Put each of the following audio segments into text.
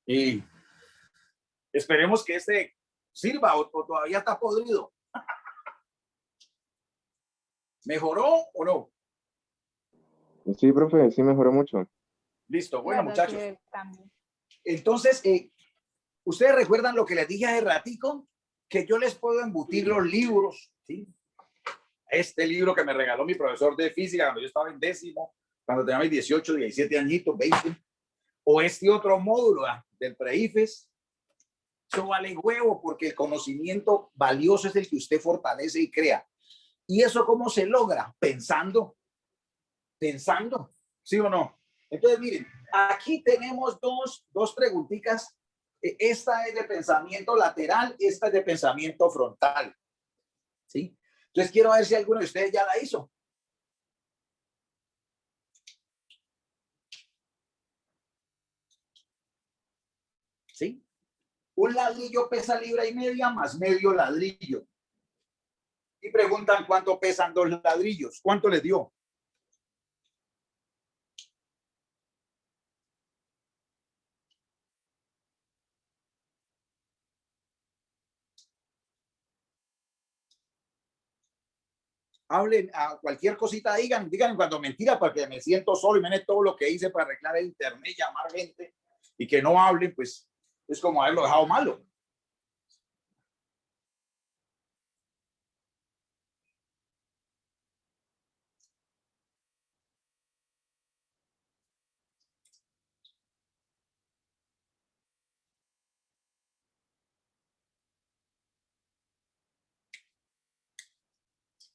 Y esperemos que este sirva o todavía está podrido. ¿Mejoró o no? Sí, profe, sí mejoró mucho. Listo, bueno, muchachos. Entonces, ¿ustedes recuerdan lo que les dije hace ratico? Que yo les puedo embutir los libros, ¿sí? Este libro que me regaló mi profesor de física cuando yo estaba en décimo, cuando tenía mis 18, 17 añitos, 20, o este otro módulo del pre-IFES. Eso vale huevo porque el conocimiento valioso es el que usted fortalece y crea. ¿Y eso cómo se logra? Pensando, ¿sí o no? Entonces, miren, aquí tenemos dos preguntitas. Esta es de pensamiento lateral, esta es de pensamiento frontal. ¿Sí? Entonces, quiero ver si alguno de ustedes ya la hizo. ¿Sí? Un ladrillo pesa libra y media más medio ladrillo. Y preguntan cuánto pesan 2 ladrillos. ¿Cuánto les dio? Hablen a cualquier cosita, digan cuando mentira, porque me siento solo y me todo lo que hice para arreglar el internet, llamar gente y que no hablen, pues es como haberlo dejado malo.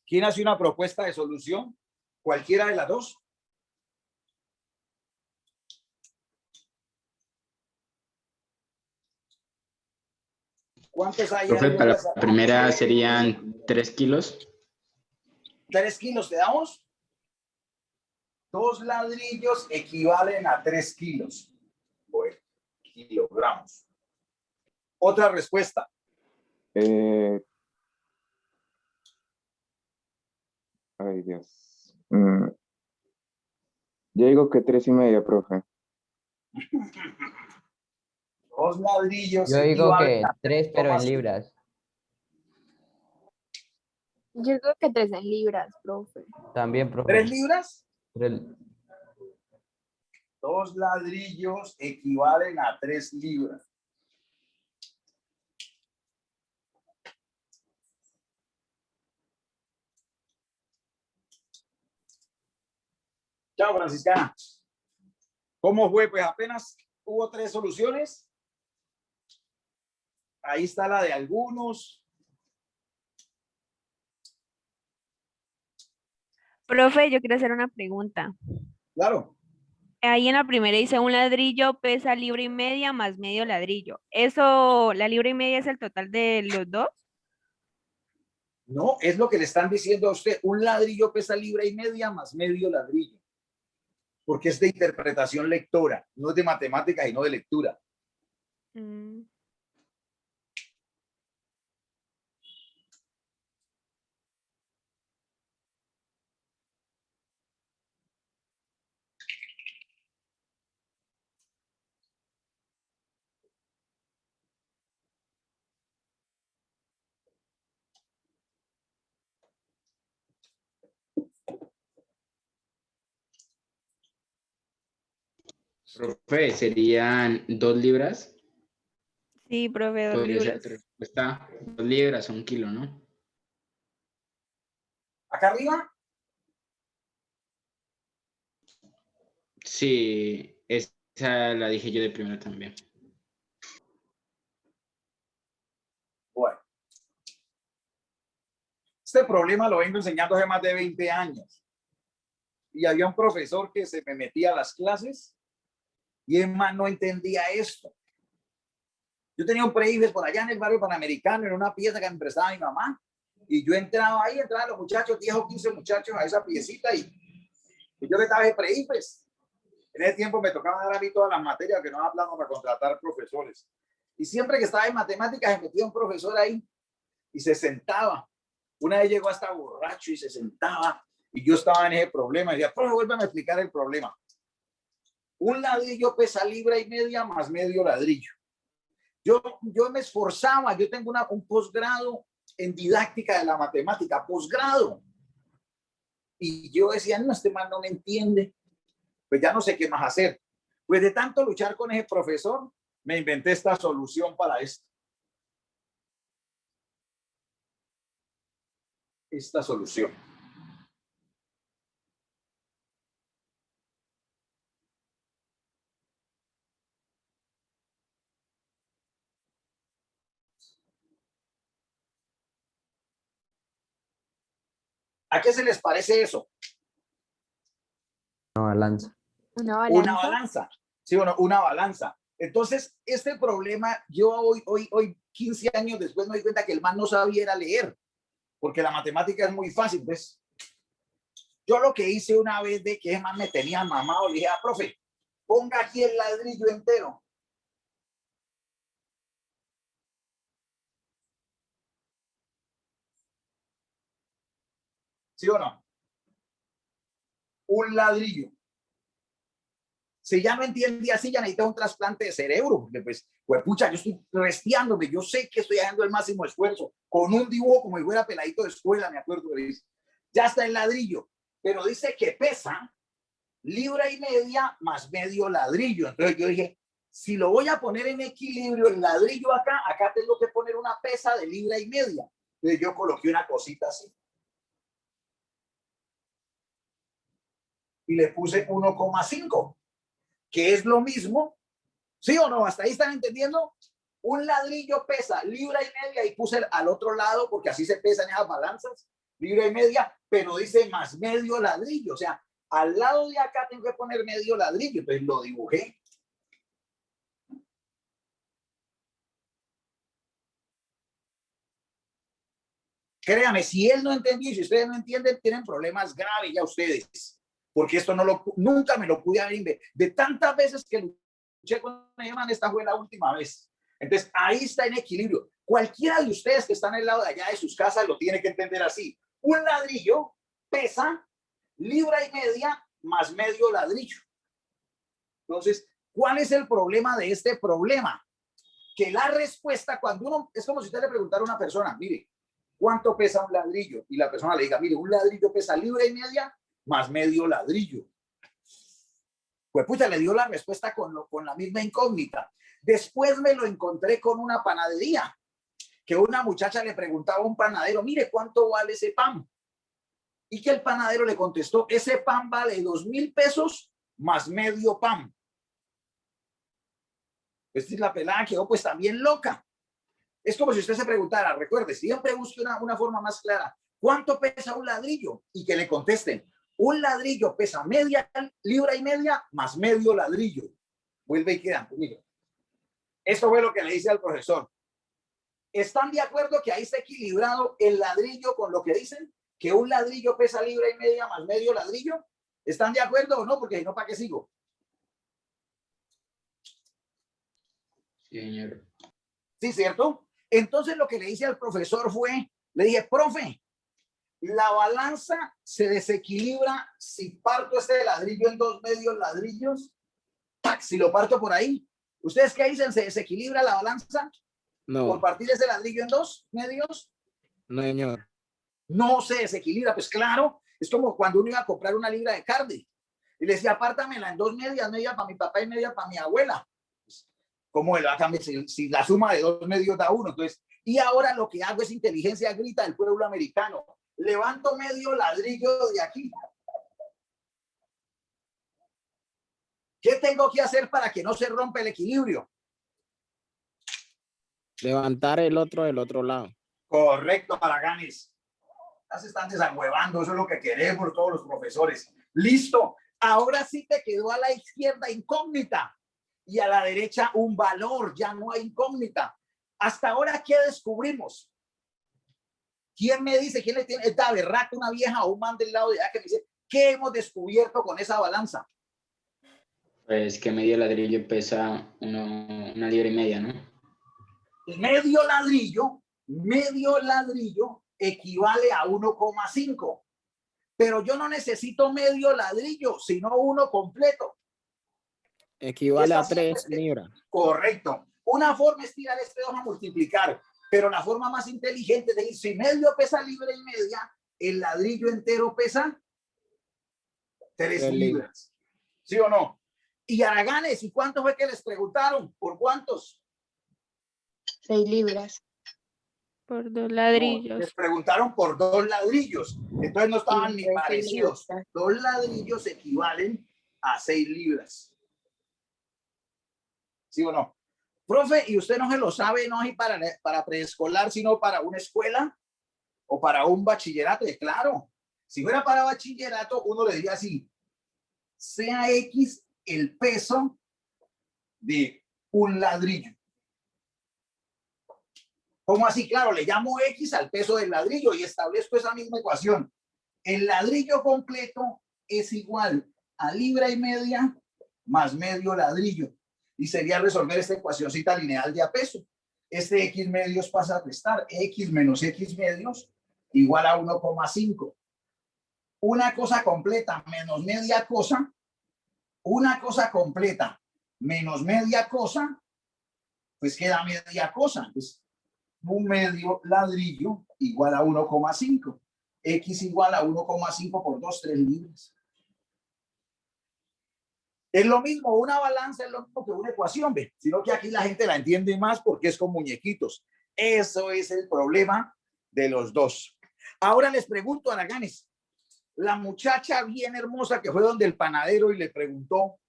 ¿Quién hace una propuesta de solución? Cualquiera de las dos. ¿Cuántos hay? Profe, para la primera serían 3 kilos. 3 kilos te damos. 2 ladrillos equivalen a 3 kilos. Bueno, kilogramos. Otra respuesta. Ay, Dios. Yo digo que 3,5, profe. 2 ladrillos. Yo digo que 3, pero en libras. Yo digo que 3 en libras, profe. También, profe. 3 libras. 3. 2 ladrillos equivalen a 3 libras. Chao, Franciscana. ¿Cómo fue? Pues apenas hubo 3 soluciones. Ahí está la de algunos. Profe, yo quiero hacer una pregunta. Claro. Ahí en la primera dice un ladrillo pesa libra y media más medio ladrillo. ¿Eso, la libra y media es el total de los dos? No, es lo que le están diciendo a usted. Un ladrillo pesa libra y media más medio ladrillo. Porque es de interpretación lectora, no es de matemáticas y no de lectura. Profe, serían 2 libras. Sí, profe, 2 Podría libras. ser tu respuesta. 2 libras, 1 kilo, ¿no? ¿Acá arriba? Sí, esa la dije yo de primero también. Bueno. Este problema lo vengo enseñando hace más de 20 años. Y había un profesor que se me metía a las clases y es más, no entendía esto. Yo tenía un pre-IFES por allá en el barrio Panamericano, en una pieza que me prestaba mi mamá. Y yo entraba ahí, entraban los muchachos, 10 o 15 muchachos a esa piecita y yo le daba el pre-IFES. En ese tiempo me tocaba dar a mí todas las materias que no hablamos para contratar profesores. Y siempre que estaba en matemáticas, se metía un profesor ahí y se sentaba. Una vez llegó hasta borracho y se sentaba y yo estaba en ese problema. Y decía, profe, vuélvame a explicar el problema. Un ladrillo pesa libra y media más medio ladrillo. Yo me esforzaba, yo tengo un posgrado en didáctica de la matemática, posgrado. Y yo decía, no, este man no me entiende. Pues ya no sé qué más hacer. Pues de tanto luchar con ese profesor, me inventé esta solución para esto. Esta solución. ¿A qué se les parece eso? Una balanza. Una balanza. Una balanza. Sí o no, una balanza. Entonces, este problema, yo hoy 15 años después me doy cuenta que el man no sabía era leer, porque la matemática es muy fácil. ¿Ves? Yo lo que hice una vez de que el man me tenía mamado, le dije, profe, ponga aquí el ladrillo entero. ¿Sí o no? Un ladrillo. Si ya no entiende así, ya necesita un trasplante de cerebro, porque pues pucha, yo estoy resteándome, yo sé que estoy haciendo el máximo esfuerzo, con un dibujo como si fuera peladito de escuela, me acuerdo que dice, ya está el ladrillo, pero dice que pesa libra y media más medio ladrillo. Entonces yo dije, si lo voy a poner en equilibrio el ladrillo acá tengo que poner una pesa de libra y media. Entonces yo coloqué una cosita así. Y le puse 1,5, que es lo mismo. ¿Sí o no? ¿Hasta ahí están entendiendo? Un ladrillo pesa libra y media y puse al otro lado, porque así se pesan esas balanzas, libra y media, pero dice más medio ladrillo. O sea, al lado de acá tengo que poner medio ladrillo. Entonces lo dibujé. Créame, si él no entendió y si ustedes no entienden, tienen problemas graves ya ustedes. Porque esto nunca me lo pude haber de tantas veces que luché con Eman, esta fue la última vez. Entonces, ahí está en equilibrio. Cualquiera de ustedes que están al lado de allá de sus casas lo tiene que entender así. Un ladrillo pesa libra y media más medio ladrillo. Entonces, ¿cuál es el problema de este problema? Que la respuesta, cuando uno, es como si usted le preguntara a una persona, mire, ¿cuánto pesa un ladrillo? Y la persona le diga, mire, un ladrillo pesa libra y media más medio ladrillo. Pues pucha, le dio la respuesta con la misma incógnita. Después me lo encontré con una panadería, que una muchacha le preguntaba a un panadero, mire, ¿cuánto vale ese pan? Y que el panadero le contestó, ese pan vale 2,000 pesos más medio pan. Esta es la pelada, quedó pues también loca. Es como si usted se preguntara, recuerde, siempre busque una forma más clara. ¿Cuánto pesa un ladrillo? Y que le contesten, un ladrillo pesa media libra y media más medio ladrillo. Vuelve y queda conmigo. Esto fue lo que le dice al profesor. ¿Están de acuerdo que ahí está equilibrado el ladrillo con lo que dicen? Que un ladrillo pesa libra y media más medio ladrillo. ¿Están de acuerdo o no? Porque si no, ¿para qué sigo? Sí, señor. Sí, ¿cierto? Entonces lo que le hice al profesor fue, le dije, profe, la balanza se desequilibra si parto este ladrillo en 2 medios ladrillos. ¡Tac! Si lo parto por ahí. ¿Ustedes qué dicen? ¿Se desequilibra la balanza? No. ¿Por partir ese ladrillo en 2 medios? No, señor. No se desequilibra. Pues claro, es como cuando uno iba a comprar una libra de carne y le decía, apártamela en 2 medias, media para mi papá y media para mi abuela. ¿Cómo le va a cambiar si la suma de 2 medios da 1? Entonces, y ahora lo que hago es inteligencia grita del pueblo americano. Levanto medio ladrillo de aquí. ¿Qué tengo que hacer para que no se rompa el equilibrio? Levantar el otro del otro lado. Correcto, Paraganes. Ya se están desahuevando, eso es lo que queremos todos los profesores. Listo. Ahora sí te quedó a la izquierda incógnita y a la derecha un valor, ya no hay incógnita. Hasta ahora, ¿qué descubrimos? ¿Quién me dice? ¿Quién le tiene esta berraca, una vieja o un man del lado de allá que me dice qué hemos descubierto con esa balanza? Pues que medio ladrillo pesa una libra y media, ¿no? Medio ladrillo equivale a 1,5. Pero yo no necesito medio ladrillo, sino uno completo. Equivale a Esta 3 siempre- libras. Correcto. Una forma es tirar este 2 a multiplicar, pero la forma más inteligente es decir, si medio pesa libra y media, el ladrillo entero pesa 3 3 libras. ¿Sí o no? Y Araganes, ¿y cuánto fue que les preguntaron? ¿Por cuántos? 6 libras. Por 2 No, ladrillos. les preguntaron por 2 ladrillos. Entonces no estaban ni Entonces, 6 parecidos. libras. 2 ladrillos equivalen a 6 libras. ¿Sí o no? Profe, ¿y usted no se lo sabe, no es para preescolar, sino para una escuela o para un bachillerato? Y claro, si fuera para bachillerato, uno le diría así, sea X el peso de un ladrillo. ¿Cómo así? Claro, le llamo X al peso del ladrillo y establezco esa misma ecuación. El ladrillo completo es igual a libra y media más medio ladrillo. Y sería resolver esta ecuacióncita lineal de a peso. Este X medios pasa a restar. X menos X medios igual a 1,5. Una cosa completa menos media cosa. Una cosa completa menos media cosa. Pues queda media cosa. Pues un medio ladrillo igual a 1,5. X igual a 1,5 por 2, 3 libras. Es lo mismo, una balanza es lo mismo que una ecuación, ¿ve? Sino que aquí la gente la entiende más porque es con muñequitos. Eso es el problema de los dos. Ahora les pregunto a Araganes, la muchacha bien hermosa que fue donde el panadero y le preguntó,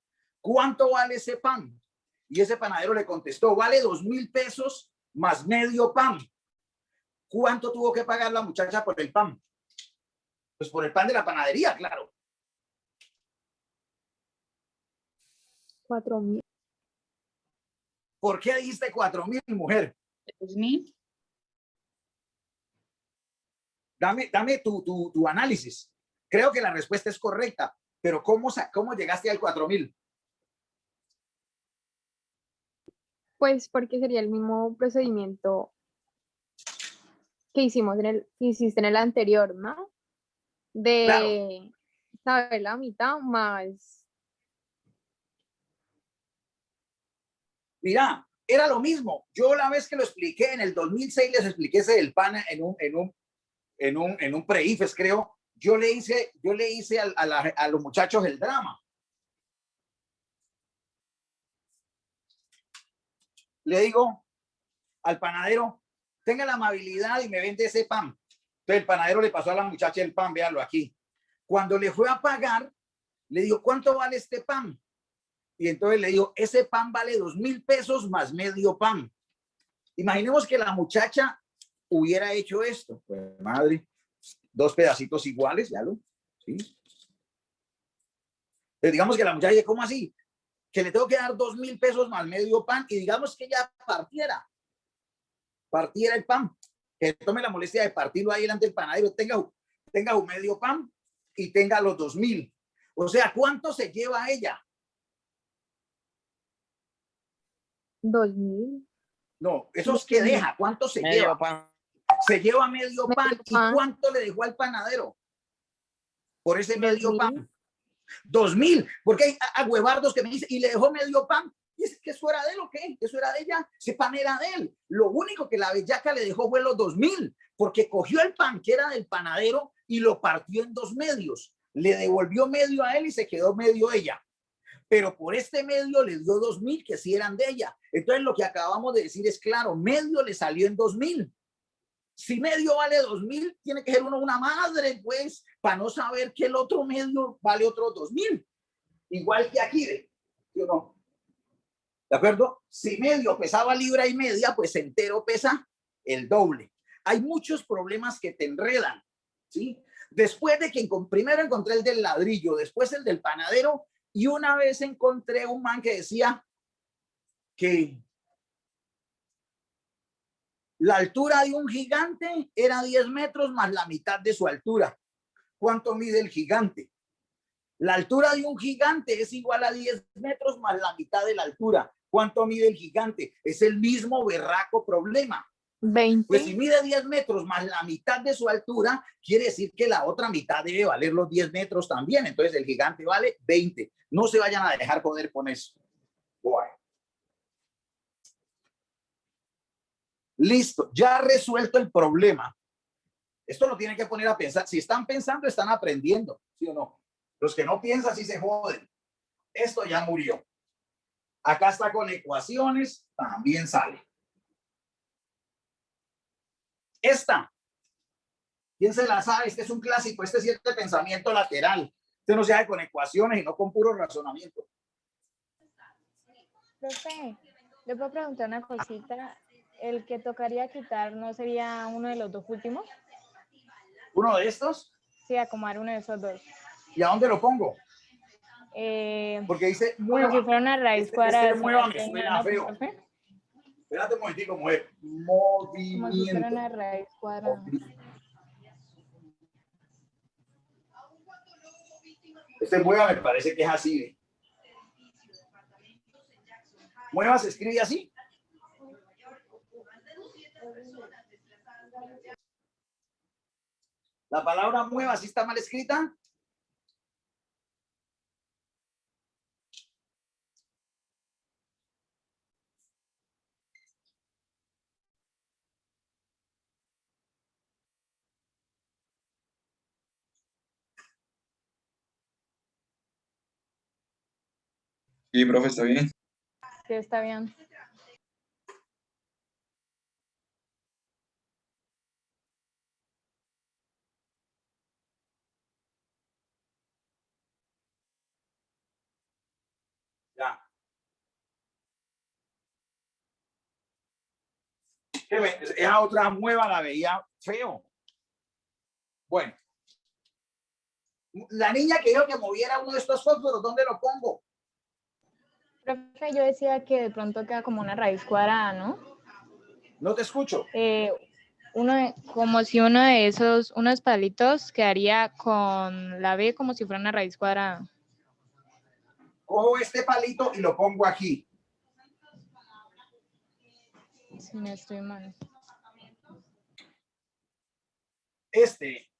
¿cuánto vale ese pan? Y ese panadero le contestó, vale 2,000 pesos más medio pan. ¿Cuánto tuvo que pagar la muchacha por el pan? Pues por el pan de la panadería, claro. 4.000. ¿Por qué dijiste 4,000, mujer? 3.000. Dame tu análisis. Creo que la respuesta es correcta, pero ¿cómo llegaste al 4,000? Pues porque sería el mismo procedimiento que hiciste en el anterior, ¿no? De saber la mitad más. Mira, era lo mismo. Yo la vez que lo expliqué en el 2006 les expliqué ese del pan en un pre-IFES, creo. Yo le hice a los muchachos el drama. Le digo al panadero, tenga la amabilidad y me vende ese pan. Entonces el panadero le pasó a la muchacha el pan, véanlo aquí. Cuando le fue a pagar, le digo, ¿cuánto vale este pan? Y entonces le digo, ese pan vale 2,000 pesos más medio pan. Imaginemos que la muchacha hubiera hecho esto. Pues madre, 2 pedacitos iguales, ya lo. ¿Sí? Entonces, digamos que la muchacha, ¿cómo así? Que le tengo que dar 2,000 pesos más medio pan y digamos que ella partiera el pan, que tome la molestia de partirlo ahí delante del panadero, tenga un medio pan y tenga los 2,000. O sea, ¿cuánto se lleva ella? 2.000. No, eso es que deja. ¿Cuánto se Medio lleva? pan. Se lleva medio pan. Medio ¿Y pan. cuánto le dejó al panadero por ese medio 2.000. pan? 2,000. Porque hay agüevardos que me dicen, y le dejó medio pan. Y es que eso era de él, ¿o qué? Eso era de ella. Ese pan era de él. Lo único que la bellaca le dejó fue los 2,000, porque cogió el pan que era del panadero y lo partió en 2 medios. Le devolvió medio a él y se quedó medio ella. Pero por este medio le dio 2,000 que sí eran de ella. Entonces lo que acabamos de decir es claro, medio le salió en 2,000. Si medio vale 2,000, tiene que ser uno una madre, pues, para no saber que el otro medio vale otros 2,000. Igual que aquí, ¿sí o no? ¿De acuerdo? Si medio pesaba libra y media, pues entero pesa el doble. Hay muchos problemas que te enredan, ¿sí? Después de que primero encontré el del ladrillo, después el del panadero, y una vez encontré un man que decía que la altura de un gigante era 10 metros más la mitad de su altura. ¿Cuánto mide el gigante? La altura de un gigante es igual a 10 metros más la mitad de la altura. ¿Cuánto mide el gigante? Es el mismo berraco problema. 20. Pues si mide 10 metros más la mitad de su altura, quiere decir que la otra mitad debe valer los 10 metros también. Entonces el gigante vale 20. No se vayan a dejar joder con eso. Bueno. Listo, ya resuelto el problema. Esto lo tienen que poner a pensar. Si están pensando, están aprendiendo, ¿sí o no? Los que no piensan, sí se joden. Esto ya murió. Acá está con ecuaciones, también sale. Esta. ¿Quién se la sabe? Este es un clásico. Este es el pensamiento lateral. Este no se hace con ecuaciones y no con puro razonamiento. Profe, le puedo preguntar una cosita. ¿El que tocaría quitar no sería uno de los dos últimos? ¿Uno de estos? Sí, acomodar uno de esos dos. ¿Y a dónde lo pongo? Porque dice Como mueva. si fuera una raíz cuadrada. Este mueva me señor, suena ¿no, feo. profe? Espérate un momentico, mujer. Como si fuera Movimiento. una raíz cuadrada. Este mueva me parece que es así. Mueva se escribe así. La palabra mueva sí está mal escrita. Sí, profe, está bien. Sí, está bien. Ya. Esa otra mueva la veía feo. Bueno. La niña que dijo que moviera uno de estos fósforos, ¿dónde lo pongo? Profe, yo decía que de pronto queda como una raíz cuadrada, ¿no? No te escucho. Como si uno de esos, unos palitos quedaría con la B como si fuera una raíz cuadrada. Cojo este palito y lo pongo aquí. Si no estoy mal. Este.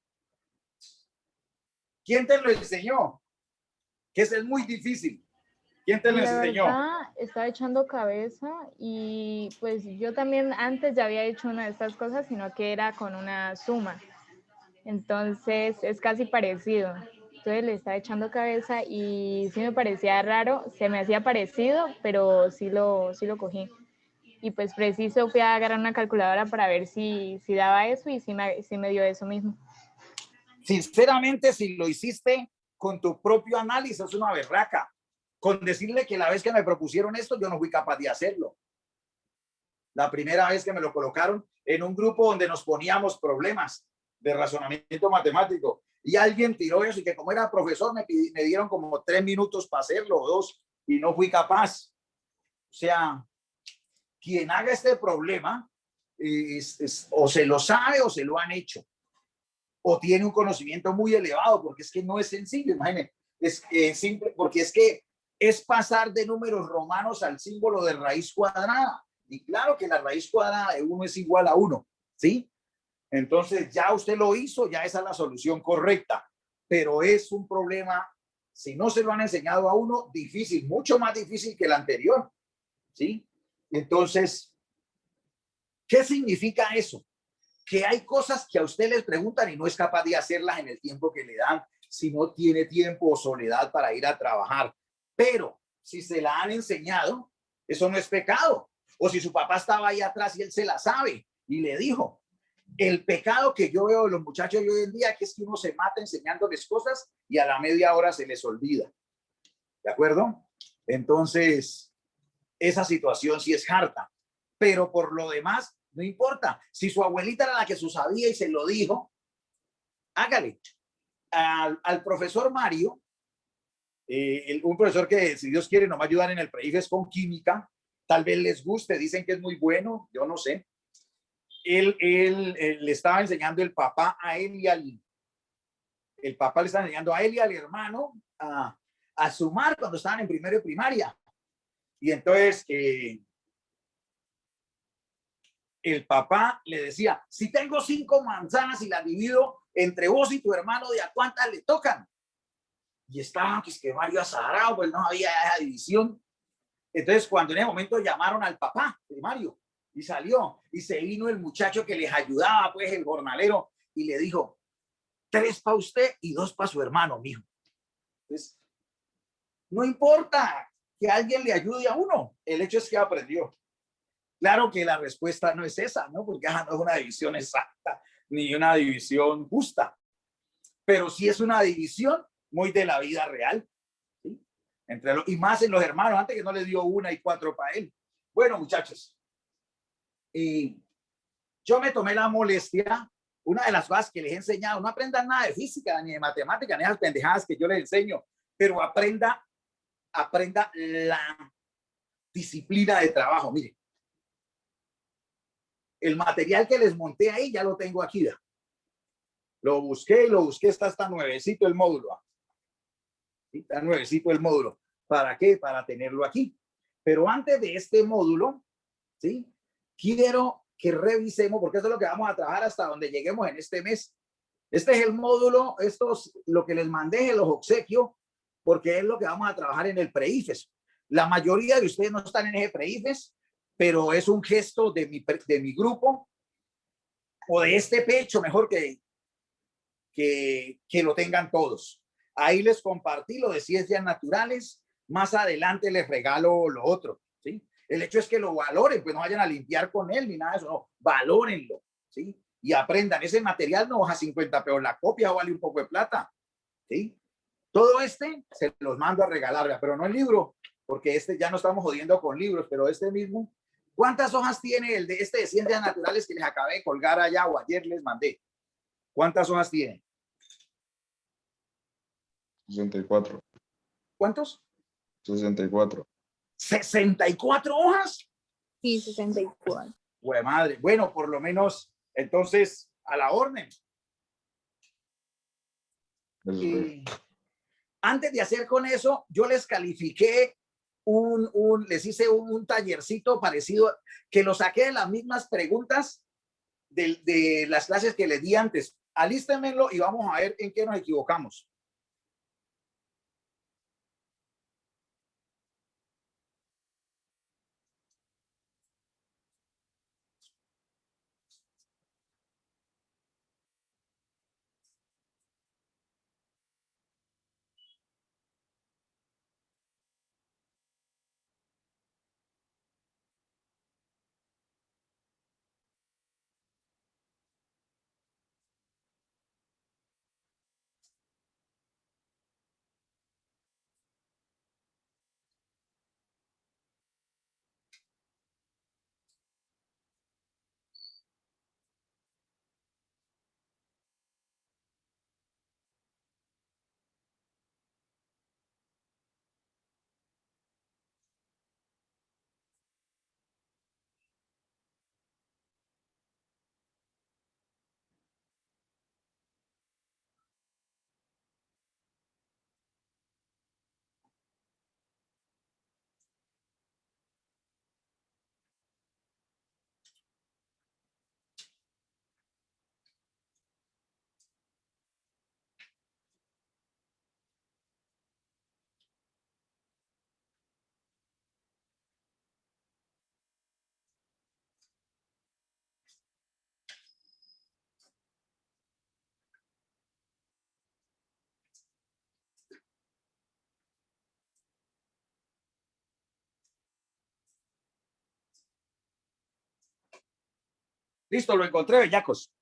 ¿Quién te lo enseñó? Que ese es muy difícil. ¿Quién te lo enseñó? Estaba echando cabeza y pues yo también antes ya había hecho una de estas cosas, sino que era con una suma. Entonces es casi parecido. Entonces le estaba echando cabeza y sí me parecía raro, se me hacía parecido, pero sí lo cogí. Y pues preciso fui a agarrar una calculadora para ver si daba eso y sí me dio eso mismo. Sinceramente, si lo hiciste con tu propio análisis, es una berraca. Con decirle que la vez que me propusieron esto, yo no fui capaz de hacerlo. La primera vez que me lo colocaron en un grupo donde nos poníamos problemas de razonamiento matemático y alguien tiró eso y que como era profesor me dieron como 3 minutos para hacerlo o 2 y no fui capaz. O sea, quien haga este problema o se lo sabe o se lo han hecho o tiene un conocimiento muy elevado, porque es que no es sencillo, imagínense, es simple, porque es que es pasar de números romanos al símbolo de raíz cuadrada, y claro que la raíz cuadrada de 1 es igual a 1, ¿sí? Entonces ya usted lo hizo, ya esa es la solución correcta, pero es un problema, si no se lo han enseñado a uno, difícil, mucho más difícil que el anterior, ¿sí? Entonces, ¿qué significa eso? Que hay cosas que a usted les preguntan y no es capaz de hacerlas en el tiempo que le dan, si no tiene tiempo o soledad para ir a trabajar. Pero si se la han enseñado, eso no es pecado. O si su papá estaba ahí atrás y él se la sabe y le dijo. El pecado que yo veo de los muchachos de hoy en día que es que uno se mata enseñándoles cosas y a la media hora se les olvida. ¿De acuerdo? Entonces, esa situación sí es harta. Pero por lo demás, no importa. Si su abuelita era la que sabía y se lo dijo, hágale. Al profesor Mario, un profesor que, si Dios quiere, nos va a ayudar en el pre-IFES con química, tal vez les guste, dicen que es muy bueno, yo no sé. Él le estaba enseñando el papá a él y el papá le estaba enseñando a él y al hermano a sumar cuando estaban en primero de primaria. Y entonces el papá le decía, si tengo 5 manzanas y las divido entre vos y tu hermano, ¿de a cuántas le tocan? Y estaban, que Mario azarado, pues no había esa división. Entonces, cuando en ese momento llamaron al papá de Mario y salió y se vino el muchacho que les ayudaba, pues el jornalero, y le dijo, 3 para usted y 2 para su hermano, mijo. Entonces, no importa que alguien le ayude a uno, el hecho es que aprendió. Claro que la respuesta no es esa, ¿no? Porque no es una división exacta ni una división justa, pero sí es una división muy de la vida real, ¿sí? Y más en los hermanos, antes que no le dio 1 y 4 para él. Bueno, muchachos, yo me tomé la molestia, una de las cosas que les he enseñado, no aprendan nada de física, ni de matemática, ni de esas pendejadas que yo les enseño, pero aprenda la disciplina de trabajo. Mire, el material que les monté ahí ya lo tengo aquí. ¿Ya? Lo busqué, está nuevecito el módulo. ¿Sí? Está nuevecito el módulo. ¿Para qué? Para tenerlo aquí. Pero antes de este módulo, ¿sí? Quiero que revisemos, porque eso es lo que vamos a trabajar hasta donde lleguemos en este mes. Este es el módulo, esto es lo que les mandé en los obsequios, porque es lo que vamos a trabajar en el pre-IFES. La mayoría de ustedes no están en ese pre-IFES, pero es un gesto de mi grupo, o de este pecho, mejor que lo tengan todos. Ahí les compartí lo de ciencias naturales, más adelante les regalo lo otro, ¿sí? El hecho es que lo valoren, pues no vayan a limpiar con él ni nada de eso, no, valórenlo, ¿sí? Y aprendan, ese material no baja 50 pesos, la copia vale un poco de plata, ¿sí? Todo se los mando a regalar, pero no el libro, porque ya no estamos jodiendo con libros, pero este mismo. ¿Cuántas hojas tiene el de ciencias naturales que les acabé de colgar allá o ayer les mandé? ¿Cuántas hojas tiene? 64. ¿Cuántos? 64. ¿64 hojas? Sí, 64. Güey, madre. Bueno, por lo menos, entonces, a la orden. Antes de hacer con eso, yo les califiqué les hice un tallercito parecido, que lo saqué de las mismas preguntas de las clases que les di antes. Alístenmelo y vamos a ver en qué nos equivocamos. Listo, lo encontré, bellacos.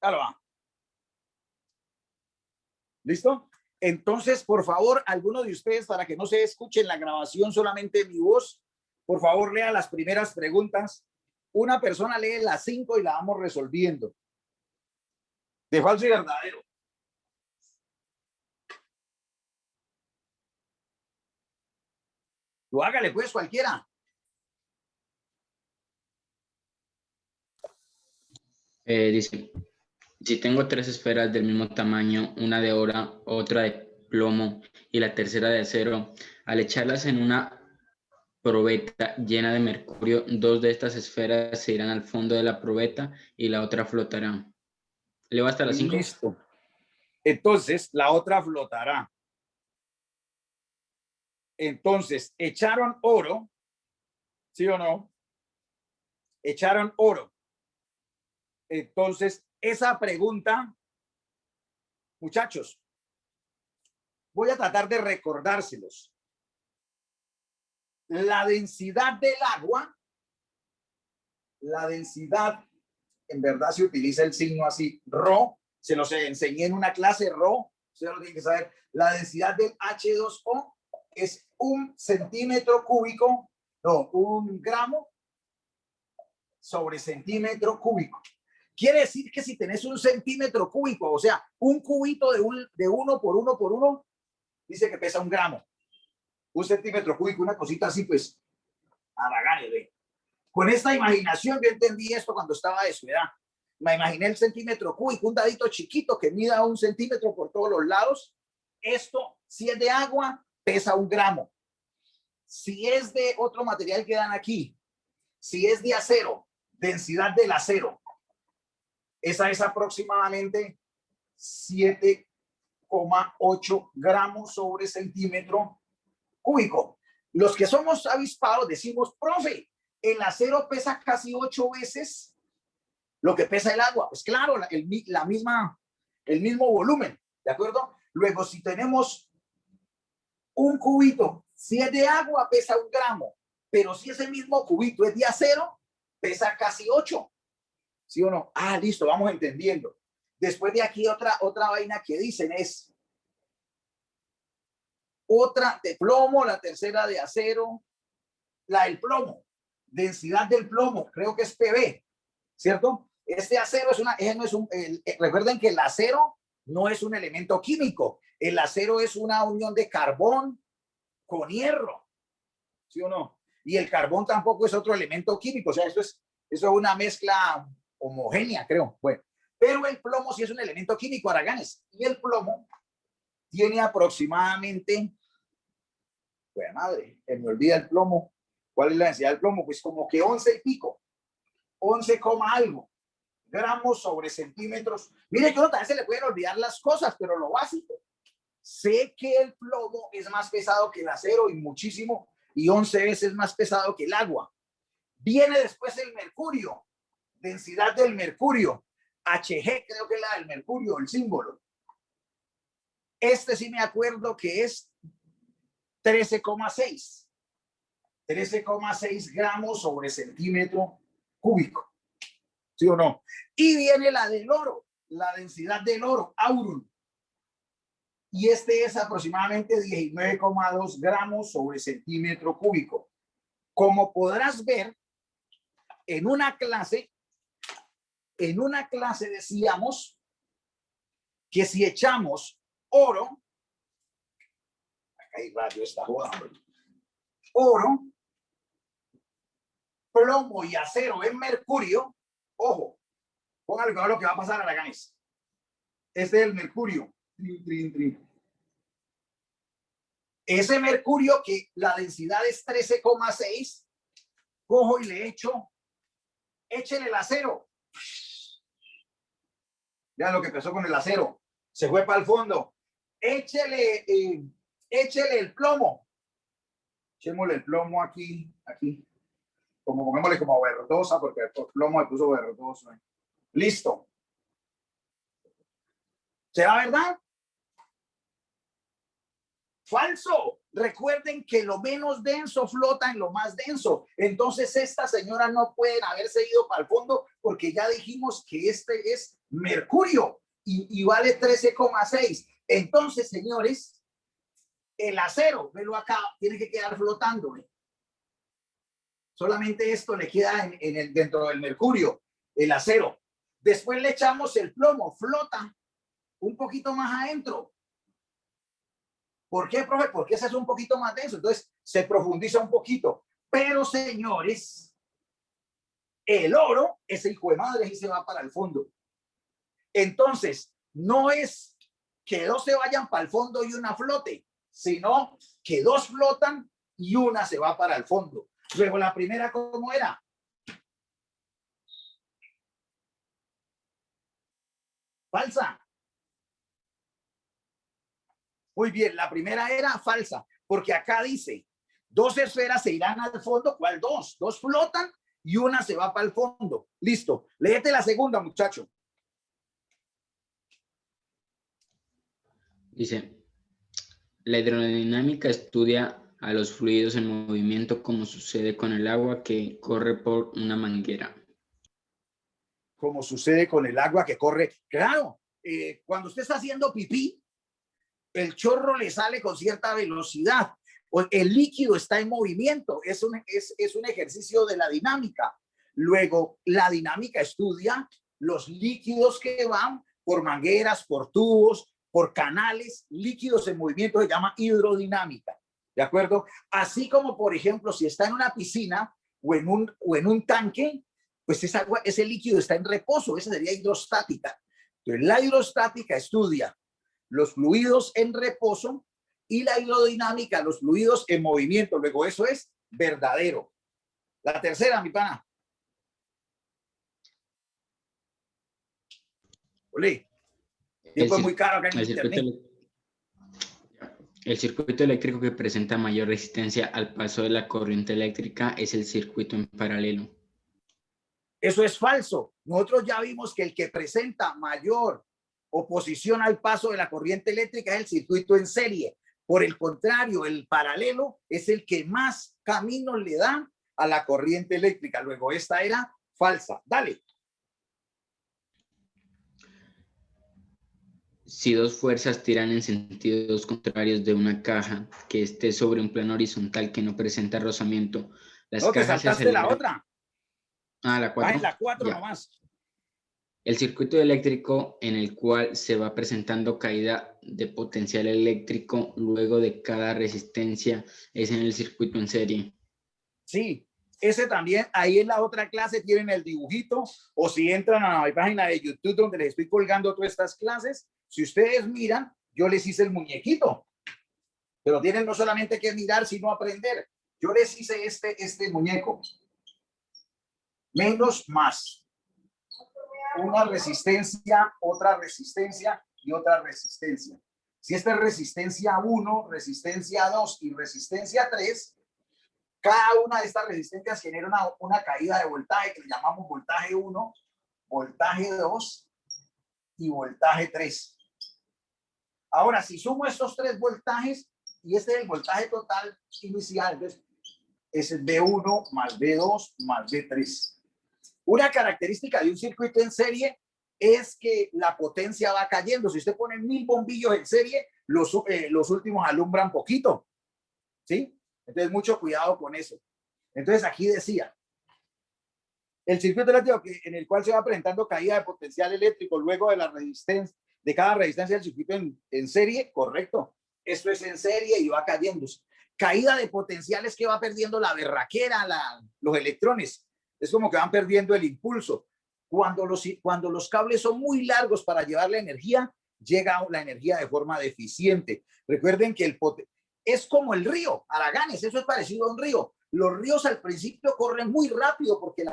Ya lo va. ¿Listo? Entonces, por favor, alguno de ustedes, para que no se escuche en la grabación solamente mi voz, por favor, lea las primeras preguntas. Una persona lee las 5 y la vamos resolviendo. De falso y verdadero. Tú hágale pues cualquiera. Dice, si tengo 3 esferas del mismo tamaño, una de oro, otra de plomo y la tercera de acero, al echarlas en una probeta llena de mercurio, 2 de estas esferas se irán al fondo de la probeta y la otra flotará. ¿Leo hasta las 5? Listo. Entonces, la otra flotará. Entonces, echaron oro ¿Sí o no? Echaron oro. Entonces, esa pregunta, muchachos, voy a tratar de recordárselos. La densidad del agua, la densidad, en verdad se utiliza el signo así, ρ, se los enseñé en una clase, ρ, ustedes lo tienen que saber. La densidad del H2O es 1 centímetro cúbico, no, 1 gramo sobre centímetro cúbico. Quiere decir que si tenés 1 centímetro cúbico, o sea, un cubito de 1 por 1 por 1, dice que pesa 1 gramo. 1 centímetro cúbico, una cosita así, pues, a la gana, ¿ve? Con esta imaginación yo entendí esto cuando estaba de su edad. Me imaginé el centímetro cúbico, un dadito chiquito que mida 1 centímetro por todos los lados. Esto, si es de agua, pesa 1 gramo. Si es de otro material que dan aquí, si es de acero, densidad del acero, esa es aproximadamente 7,8 gramos sobre centímetro cúbico. Los que somos avispados decimos, profe, el acero pesa casi 8 veces lo que pesa el agua. Pues claro, el mismo volumen, ¿de acuerdo? Luego, si tenemos un cubito, si es de agua, pesa 1 gramo, pero si ese mismo cubito es de acero, pesa casi 8. ¿Sí o no? Ah, listo, vamos entendiendo. Después de aquí, otra vaina que dicen es otra de plomo, la tercera de acero, la del plomo, densidad del plomo, creo que es PB, ¿cierto? Este acero recuerden que el acero no es un elemento químico, el acero es una unión de carbón con hierro, ¿sí o no? Y el carbón tampoco es otro elemento químico, o sea, eso es una mezcla homogénea, creo. Bueno, pero el plomo sí es un elemento químico, Araganes, y el plomo tiene aproximadamente, bueno, madre, me olvida el plomo. ¿Cuál es la densidad del plomo? Pues como que 11 y pico, 11, algo gramos sobre centímetros. Mire que uno también se le pueden olvidar las cosas, pero lo básico. Sé que el plomo es más pesado que el acero y muchísimo, y 11 veces más pesado que el agua. Viene después el mercurio, densidad del mercurio, Hg, creo que es la del mercurio, el símbolo. Este sí me acuerdo que es 13,6. 13,6 gramos sobre centímetro cúbico. ¿Sí o no? Y viene la del oro, la densidad del oro, aurum. Y este es aproximadamente 19,2 gramos sobre centímetro cúbico. Como podrás ver, en una clase decíamos que si echamos oro, acá hay radio, está jugando, oro, plomo y acero en mercurio, ojo, póngale cuidado lo que va a pasar a la ganes. Este es el mercurio. Ese mercurio que la densidad es 13,6, cojo y le echo, échele el acero. Ya lo que pasó con el acero, se fue para el fondo. Échele el plomo. Echémosle el plomo aquí. Como pongámosle como verdosa, porque el plomo me puso verdoso. Listo. ¿Será verdad? Falso. Recuerden que lo menos denso flota en lo más denso. Entonces estas señoras no pueden haberse ido para el fondo porque ya dijimos que este es mercurio y vale 13,6. Entonces, señores, el acero, velo acá, tiene que quedar flotando. Solamente esto le queda dentro del mercurio, el acero. Después le echamos el plomo, flota un poquito más adentro. ¿Por qué, profe? Porque ese es un poquito más denso, entonces se profundiza un poquito. Pero, señores, el oro, ese hijo de madre, y se va para el fondo. Entonces, no es que dos se vayan para el fondo y una flote, sino que dos flotan y una se va para el fondo. Luego, la primera, ¿cómo era? Falsa. Muy bien, la primera era falsa, porque acá dice 2 esferas se irán al fondo. ¿Cuál 2? 2 flotan y una se va para el fondo. Listo. Léete la segunda, muchacho. Dice, la hidrodinámica estudia a los fluidos en movimiento como sucede con el agua que corre por una manguera. Como sucede con el agua que corre. Claro, cuando usted está haciendo pipí, el chorro le sale con cierta velocidad. El líquido está en movimiento. Es un ejercicio de la dinámica. Luego, la dinámica estudia los líquidos que van por mangueras, por tubos, por canales, líquidos en movimiento, se llama hidrodinámica. ¿De acuerdo? Así como, por ejemplo, si está en una piscina o en un tanque, pues ese líquido está en reposo, esa sería hidrostática. Entonces, la hidrostática estudia los fluidos en reposo y la hidrodinámica, los fluidos en movimiento. Luego, eso es verdadero. La tercera, mi pana. Olé. Tiempo es muy caro acá en internet. El circuito eléctrico que presenta mayor resistencia al paso de la corriente eléctrica es el circuito en paralelo. Eso es falso. Nosotros ya vimos que el que presenta mayor oposición al paso de la corriente eléctrica es el circuito en serie. Por el contrario, el paralelo es el que más camino le da a la corriente eléctrica. Luego, esta era falsa. Dale. Si 2 fuerzas tiran en sentidos contrarios de una caja que esté sobre un plano horizontal que no presenta rozamiento, las No, te cajas se saltaste la aceleran. otra. Ah, la 4. Ah, en la 4 nomás. El circuito eléctrico en el cual se va presentando caída de potencial eléctrico luego de cada resistencia es en el circuito en serie. Sí, ese también, ahí en la otra clase tienen el dibujito, o si entran a mi página de YouTube donde les estoy colgando todas estas clases, si ustedes miran, yo les hice el muñequito, pero tienen no solamente que mirar, sino aprender. Yo les hice este muñeco, menos más, una resistencia, otra resistencia y otra resistencia. Si esta es resistencia 1, resistencia 2 y resistencia 3, cada una de estas resistencias genera una caída de voltaje que le llamamos voltaje 1, voltaje 2 y voltaje 3. Ahora, si sumo estos 3 voltajes y este es el voltaje total inicial, entonces es el B1 más B2 más B3. Una característica de un circuito en serie es que la potencia va cayendo. Si usted pone 1000 bombillos en serie, los últimos alumbran poquito, ¿sí? Entonces, mucho cuidado con eso. Entonces, aquí decía, el circuito eléctrico en el cual se va presentando caída de potencial eléctrico luego de la resistencia, de cada resistencia del circuito en serie, correcto. Esto es en serie y va cayendo. Caída de potenciales que va perdiendo la berraquera, los electrones. Es como que van perdiendo el impulso. Cuando los cables son muy largos para llevar la energía, llega la energía de forma deficiente. Recuerden que es como el río, Araganes, eso es parecido a un río. Los ríos al principio corren muy rápido porque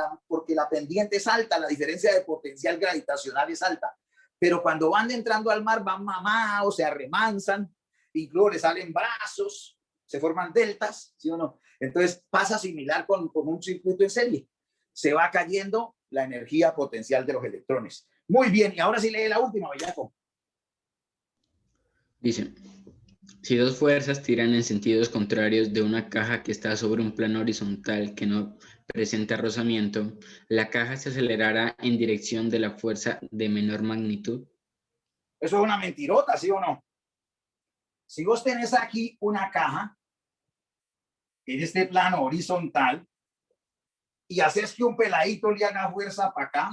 la pendiente es alta, la diferencia de potencial gravitacional es alta. Pero cuando van entrando al mar van mamados, se arremansan, incluso les salen brazos, se forman deltas, ¿sí o no? Entonces pasa similar con un circuito en serie. Se va cayendo la energía potencial de los electrones. Muy bien, y ahora sí lee la última, Bellaco. Dice, si 2 fuerzas tiran en sentidos contrarios de una caja que está sobre un plano horizontal que no presenta rozamiento, la caja se acelerará en dirección de la fuerza de menor magnitud. Eso es una mentirota, ¿sí o no? Si vos tenés aquí una caja en este plano horizontal y haces que un peladito le haga fuerza para acá,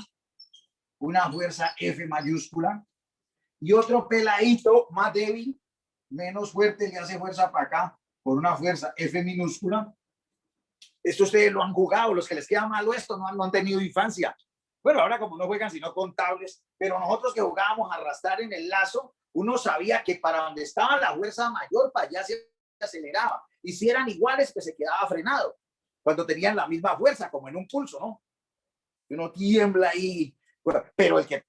una fuerza F mayúscula, y otro peladito más débil, menos fuerte, le hace fuerza para acá por una fuerza F minúscula. Esto ustedes lo han jugado, los que les queda malo esto no han tenido infancia. Bueno, ahora como no juegan sino contables, pero nosotros que jugábamos a arrastrar en el lazo, uno sabía que para donde estaba la fuerza mayor, para allá se aceleraba. Y si eran iguales, pues se quedaba frenado. Cuando tenían la misma fuerza, como en un pulso, ¿no? Uno tiembla ahí. Bueno, pero el que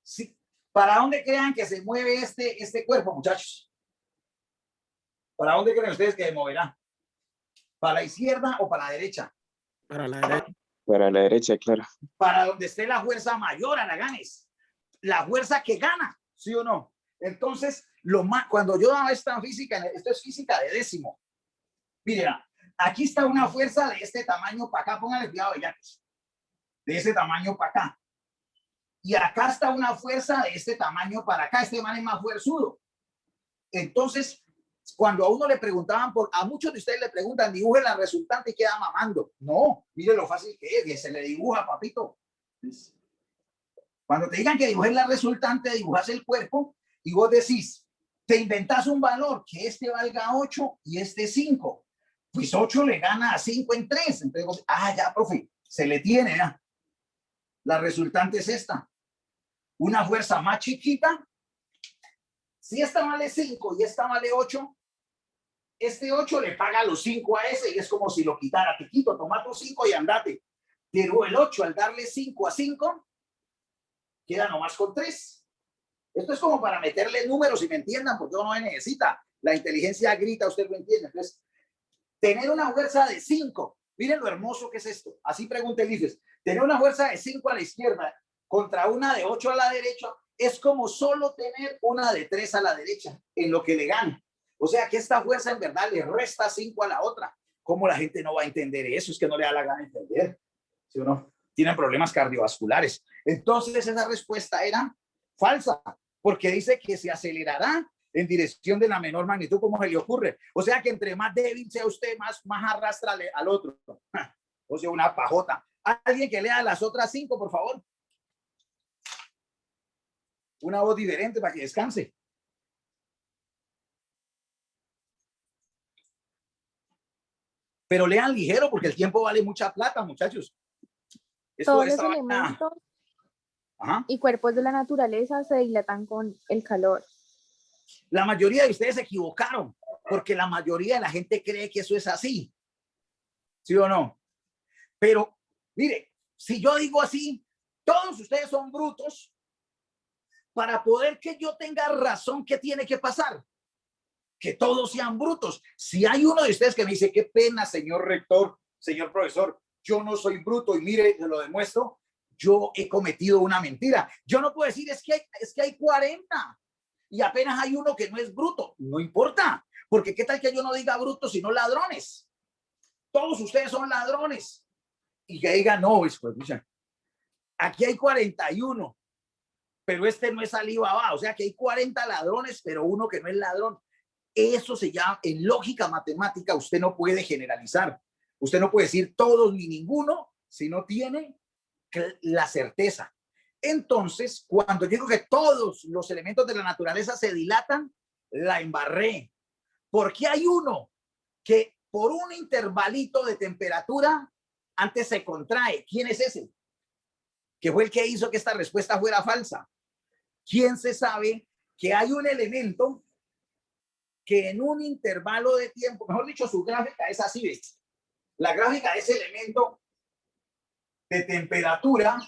sí, ¿para dónde crean que se mueve este cuerpo, muchachos? ¿Para dónde creen ustedes que moverá? ¿Para la izquierda o para la derecha? Para la derecha. Para la derecha, claro. Para donde esté la fuerza mayor a la ganes. La fuerza que gana, ¿sí o no? Entonces, cuando yo daba esta física, esto es física de décimo. Miren, aquí está una fuerza de este tamaño para acá, pónganle cuidado, ya. De este tamaño para acá. Y acá está una fuerza de este tamaño para acá. Este man es más fuerzudo. Entonces, cuando a uno le preguntaban, a muchos de ustedes le preguntan, dibuje la resultante y queda mamando. No, mire lo fácil que es, que se le dibuja, papito. Cuando te digan que dibujes la resultante, dibujas el cuerpo y vos decís, te inventas un valor, que este valga 8 y este 5. Pues 8 le gana a 5 en 3. Entonces vos, ya, profe, se le tiene, ya. La resultante es esta. Una fuerza más chiquita. Si esta vale 5 y esta vale 8, este 8 le paga los 5 a ese y es como si lo quitara. Te quito, toma tus 5 y andate. Pero el 8 al darle 5 a 5, queda nomás con 3. Esto es como para meterle números y me entiendan, porque uno no necesita. La inteligencia grita, usted lo entiende. Entonces, tener una fuerza de 5, miren lo hermoso que es esto. Así pregunta el IFES. Tener una fuerza de 5 a la izquierda contra una de 8 a la derecha es como solo tener una de 3 a la derecha en lo que le gana. O sea que esta fuerza en verdad le resta 5 a la otra. ¿Cómo la gente no va a entender eso? Es que no le da la gana entender. ¿Sí o no? Tienen problemas cardiovasculares. Entonces esa respuesta era falsa, porque dice que se acelerará en dirección de la menor magnitud, como se le ocurre. O sea que entre más débil sea usted, más arrastra al otro. O sea, una pajota. Alguien que lea las otras 5, por favor. Una voz diferente para que descanse. Pero lean ligero porque el tiempo vale mucha plata, muchachos. Todos los elementos y cuerpos de la naturaleza se dilatan con el calor. La mayoría de ustedes se equivocaron porque la mayoría de la gente cree que eso es así. ¿Sí o no? Pero, mire, si yo digo así, todos ustedes son brutos. Para poder que yo tenga razón, ¿qué tiene que pasar? Que todos sean brutos. Si hay uno de ustedes que me dice, qué pena, señor rector, señor profesor, yo no soy bruto y mire, te lo demuestro, yo he cometido una mentira. Yo no puedo decir, es que hay 40 y apenas hay uno que no es bruto. No importa, porque qué tal que yo no diga brutos, sino ladrones. Todos ustedes son ladrones. Y que digan, no, pues, aquí hay 41, pero este no es Alibaba. O sea que hay 40 ladrones, pero uno que no es ladrón. Eso se llama, en lógica matemática, usted no puede generalizar. Usted no puede decir todos ni ninguno si no tiene la certeza. Entonces, cuando digo que todos los elementos de la naturaleza se dilatan, la embarré. Porque hay uno que por un intervalito de temperatura antes se contrae. ¿Quién es ese? Que fue el que hizo que esta respuesta fuera falsa. ¿Quién se sabe que hay un elemento que en un intervalo de tiempo, mejor dicho, su gráfica es así, ¿ves? La gráfica de ese elemento de temperatura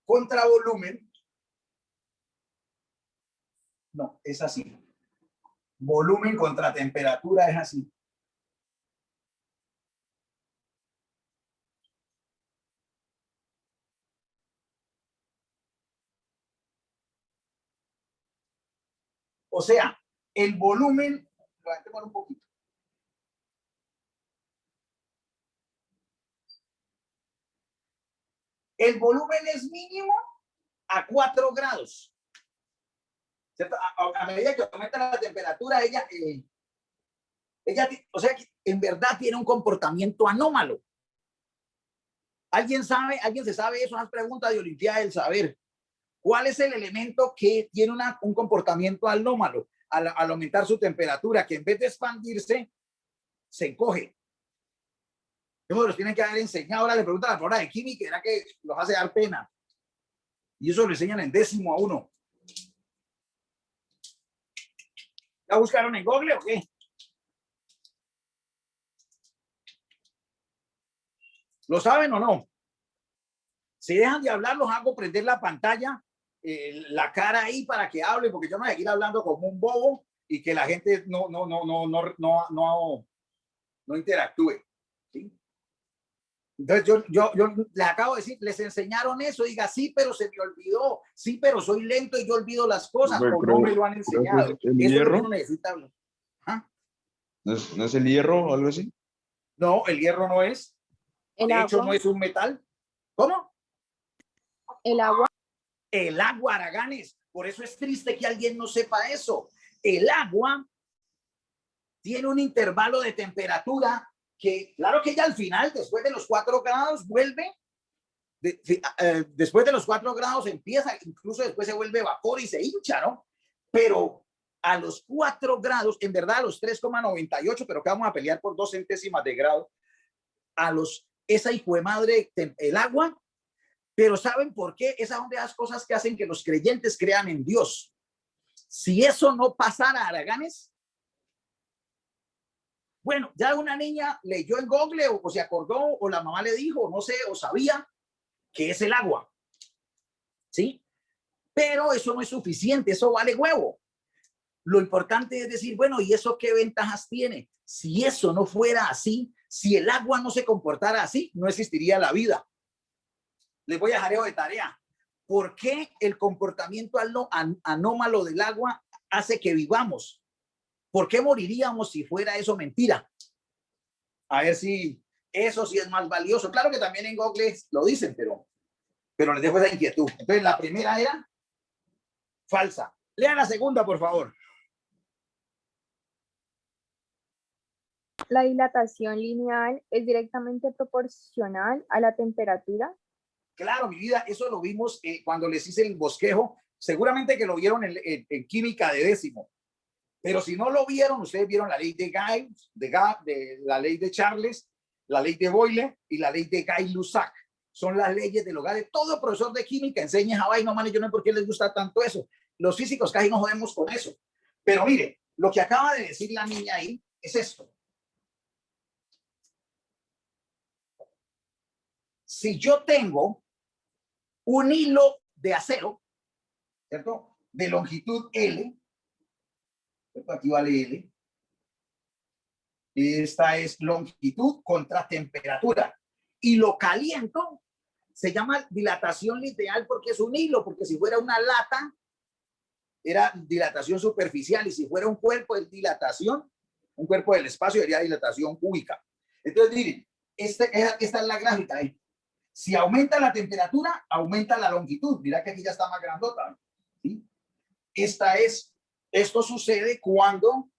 contra volumen, no, es así. Volumen contra temperatura es así. O sea, el volumen, levantemos un poquito. El volumen es mínimo a 4 grados. ¿Cierto? A medida que aumenta la temperatura, ella, o sea, en verdad tiene un comportamiento anómalo. ¿Alguien se sabe eso? Unas preguntas de Olimpiada del Saber. ¿Cuál es el elemento que tiene un comportamiento anómalo al aumentar su temperatura? Que en vez de expandirse, se encoge. Eso los tienen que haber enseñado. Ahora le preguntan a la profesora de química, era que los hace dar pena. Y eso lo enseñan en 10º a 1. ¿La buscaron en Google o qué? ¿Lo saben o no? Si dejan de hablar, los hago prender la pantalla la cara ahí para que hable, porque yo no voy a seguir hablando como un bobo y que la gente no interactúe. ¿Sí? Entonces yo les acabo de decir, les enseñaron eso, diga, sí, pero se me olvidó, sí, pero soy lento y yo olvido las cosas, Bueno, o no me lo han enseñado. ¿el Eso es lo que hierro? uno necesita hablar. ¿Ah? ¿No es el hierro o algo así? No, el hierro no es. El De hecho, agua. no es un metal. ¿Cómo? El agua. El agua, Araganes. Por eso es triste que alguien no sepa eso. El agua tiene un intervalo de temperatura que, claro que ya al final, después de los 4 grados, vuelve. Después de los 4 grados empieza, incluso después se vuelve vapor y se hincha, ¿no? Pero a los 4 grados, en verdad a los 3,98, pero que vamos a pelear por 2 centésimas de grado, esa hijo de madre, el agua. Pero ¿saben por qué? Esas son de las cosas que hacen que los creyentes crean en Dios. Si eso no pasara, Araganes, bueno, ya una niña leyó en Google o se acordó o la mamá le dijo, no sé, o sabía que es el agua. ¿Sí? Pero eso no es suficiente, eso vale huevo. Lo importante es decir, bueno, ¿y eso qué ventajas tiene? Si eso no fuera así, si el agua no se comportara así, no existiría la vida. Les voy a dejar de tarea. ¿Por qué el comportamiento anómalo del agua hace que vivamos? ¿Por qué moriríamos si fuera eso mentira? A ver si eso sí es más valioso. Claro que también en Google lo dicen, pero les dejo esa inquietud. Entonces, la primera era falsa. Lean la segunda, por favor. La dilatación lineal es directamente proporcional a la temperatura. Claro, mi vida, eso lo vimos cuando les hice el bosquejo. Seguramente que lo vieron en química de décimo. Pero si no lo vieron, ustedes vieron la ley de Giles, la ley de Charles, la ley de Boyle y la ley de Gay-Lussac. Son las leyes del hogar de todo profesor de química. Enseña a vaina, man, yo no sé por qué les gusta tanto eso. Los físicos casi no jodemos con eso. Pero mire, lo que acaba de decir la niña ahí es esto. Si yo tengo un hilo de acero, ¿cierto? De longitud L, ¿cierto? Aquí vale L. Esta es longitud contra temperatura. Y lo caliento, se llama dilatación lineal porque es un hilo, porque si fuera una lata, era dilatación superficial, y si fuera un cuerpo es dilatación, un cuerpo del espacio sería dilatación cúbica. Entonces, miren, esta es la gráfica ahí. Si aumenta la temperatura, aumenta la longitud. Mira que aquí ya está más grandota. ¿Sí? Esto sucede cuando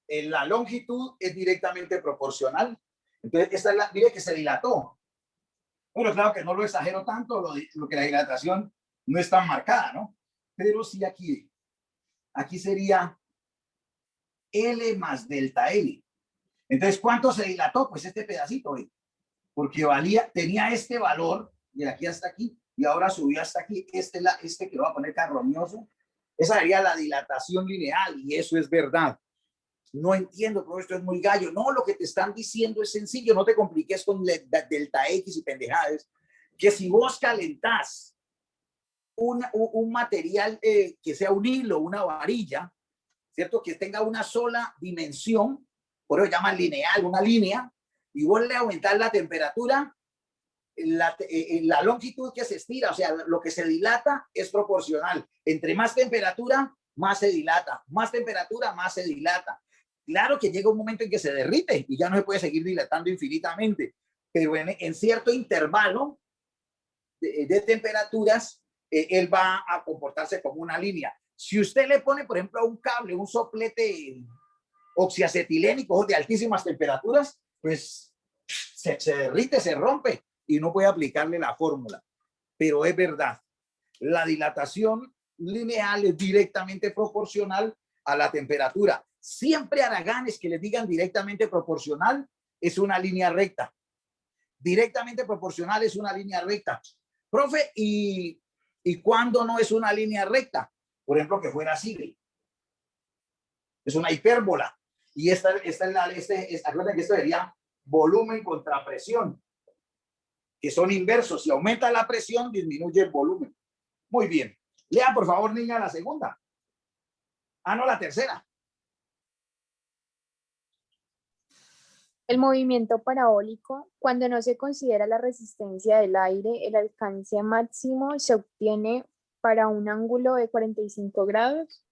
la longitud es directamente proporcional. Entonces, esta es mire que se dilató. Bueno, claro que no lo exagero tanto, lo que la dilatación no es tan marcada, ¿no? Pero sí aquí sería L más delta L. Entonces, ¿cuánto se dilató? Pues este pedacito, ¿eh? Porque tenía este valor de aquí hasta aquí y ahora subió hasta aquí. Este que lo va a poner carroñoso, esa sería la dilatación lineal, y eso es verdad. No entiendo, pero esto es muy gallo. No, lo que te están diciendo es sencillo, no te compliques con delta X y pendejadas. Que si vos calentás un material que sea un hilo, una varilla, ¿cierto? Que tenga una sola dimensión, por eso llaman lineal, una línea, y vos le aumentás la temperatura, la longitud que se estira, o sea, lo que se dilata es proporcional. Entre más temperatura, más se dilata. Más temperatura, más se dilata. Claro que llega un momento en que se derrite y ya no se puede seguir dilatando infinitamente, pero en cierto intervalo de temperaturas, él va a comportarse como una línea. Si usted le pone, por ejemplo, a un cable, un soplete oxiacetilénico de altísimas temperaturas, pues se derrite, se rompe y no puede aplicarle la fórmula. Pero es verdad, la dilatación lineal es directamente proporcional a la temperatura. Siempre, Araganes, que les digan directamente proporcional es una línea recta. Directamente proporcional es una línea recta. Profe, ¿y cuándo no es una línea recta? Por ejemplo, que fuera así. Es una hipérbola. Y acuérdense que esto sería volumen contra presión, que son inversos. Si aumenta la presión, disminuye el volumen. Muy bien. Lea, por favor, niña, la segunda. Ah, no, la tercera. El movimiento parabólico, cuando no se considera la resistencia del aire, el alcance máximo se obtiene para un ángulo de 45 grados.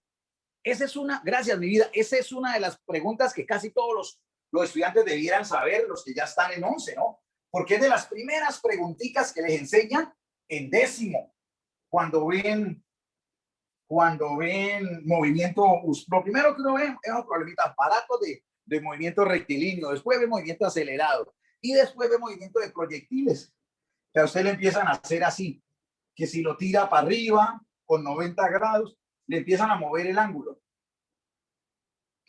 Esa es una, gracias mi vida, esa es una de las preguntas que casi todos los estudiantes debieran saber, los que ya están en 11, ¿no? Porque es de las primeras preguntitas que les enseñan en 10º, cuando ven movimiento, lo primero que uno ve es un problemita barato de movimiento rectilíneo, después ve movimiento acelerado y después ve movimiento de proyectiles. O sea, a usted le empiezan a hacer así, que si lo tira para arriba con 90 grados, le empiezan a mover el ángulo.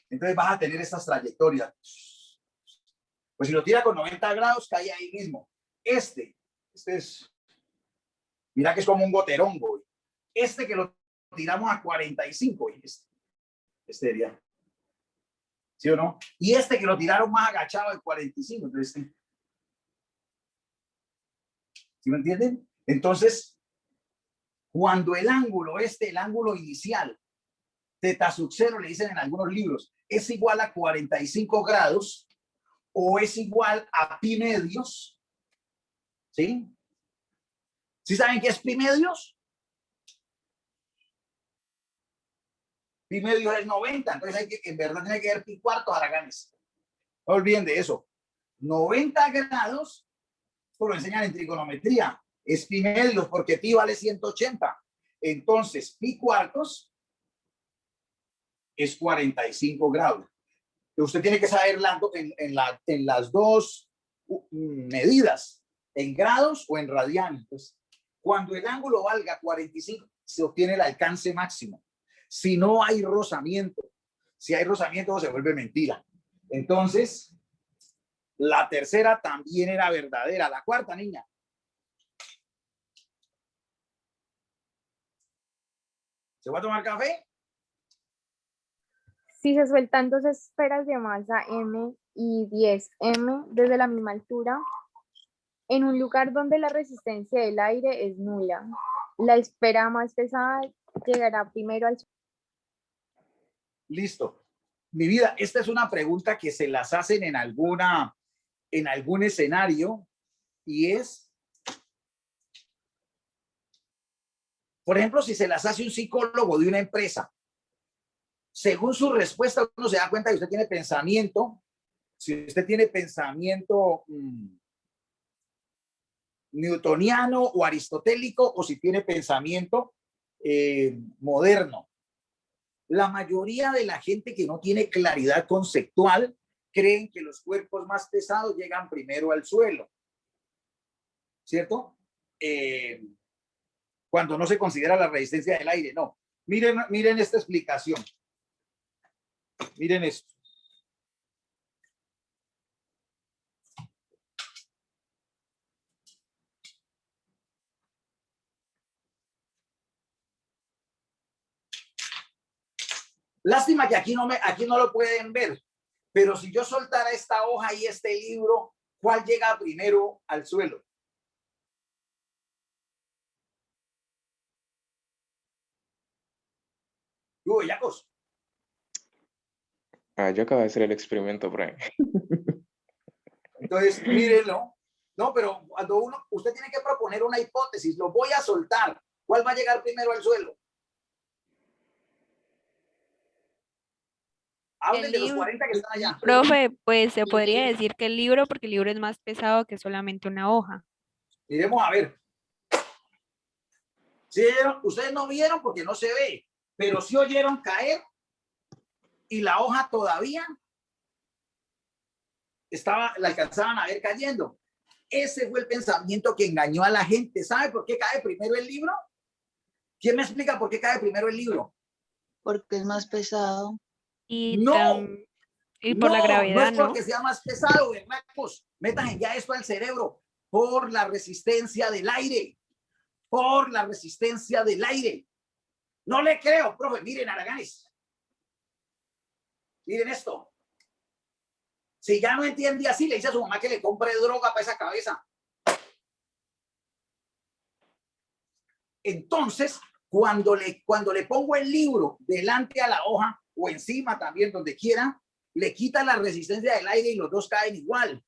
Entonces vas a tener estas trayectorias. Pues si lo tira con 90 grados, cae ahí mismo. Este es, mira que es como un goterón, güey. Este que lo tiramos a 45, este sería. ¿Sí o no? Y este que lo tiraron más agachado de 45. Entonces, ¿sí me entienden? Entonces, cuando el ángulo, el ángulo inicial, teta sub 0, le dicen en algunos libros, es igual a 45 grados o es igual a pi medios, ¿sí? ¿Sí saben qué es pi medios? Pi medios es 90, entonces hay que, en verdad tiene que ver pi cuartos haraganes. No olviden de eso. 90 grados, esto lo enseñan en trigonometría, es pi medios porque pi vale 180. Entonces, pi cuartos es 45 grados. Usted tiene que saber en las dos medidas, en grados o en radianes. Entonces, cuando el ángulo valga 45, se obtiene el alcance máximo. Si no hay rozamiento, si hay rozamiento se vuelve mentira. Entonces, la tercera también era verdadera. La cuarta, niña. ¿Se va a tomar café? Si se sueltan dos esferas de masa m y 10m desde la misma altura, en un lugar donde la resistencia del aire es nula, la esfera más pesada llegará primero al... Listo. Mi vida, esta es una pregunta que se las hacen en algún escenario y es, por ejemplo, si se las hace un psicólogo de una empresa, según su respuesta uno se da cuenta que usted tiene pensamiento, si usted tiene pensamiento newtoniano o aristotélico o si tiene pensamiento moderno. La mayoría de la gente que no tiene claridad conceptual creen que los cuerpos más pesados llegan primero al suelo, ¿cierto? Cuando no se considera la resistencia del aire, no. Miren esta explicación. Miren esto. Lástima que aquí no lo pueden ver, pero si yo soltara esta hoja y este libro, ¿cuál llega primero al suelo? Hugo Yacos. Yo acabo de hacer el experimento por ahí. Entonces, mírenlo. No, pero cuando usted tiene que proponer una hipótesis, lo voy a soltar. ¿Cuál va a llegar primero al suelo? Hablen de los 40 que están allá. Profe, pues se podría decir que el libro, porque el libro es más pesado que solamente una hoja. Miremos a ver. ¿Sí oyeron? Ustedes no vieron porque no se ve, pero sí oyeron caer y la hoja todavía la alcanzaban a ver cayendo. Ese fue el pensamiento que engañó a la gente. ¿Sabe por qué cae primero el libro? ¿Quién me explica por qué cae primero el libro? Porque es más pesado. Y No, por la gravedad, no es porque sea más pesado, ¿verdad? Pues, metan ya esto al cerebro. Por la resistencia del aire. Por la resistencia del aire. No le creo, profe. Miren, Araganes. Miren esto. Si ya no entiende así, le dice a su mamá que le compre droga para esa cabeza. Entonces, Cuando le pongo el libro delante a la hoja o encima también, donde quiera, le quita la resistencia del aire y los dos caen igual.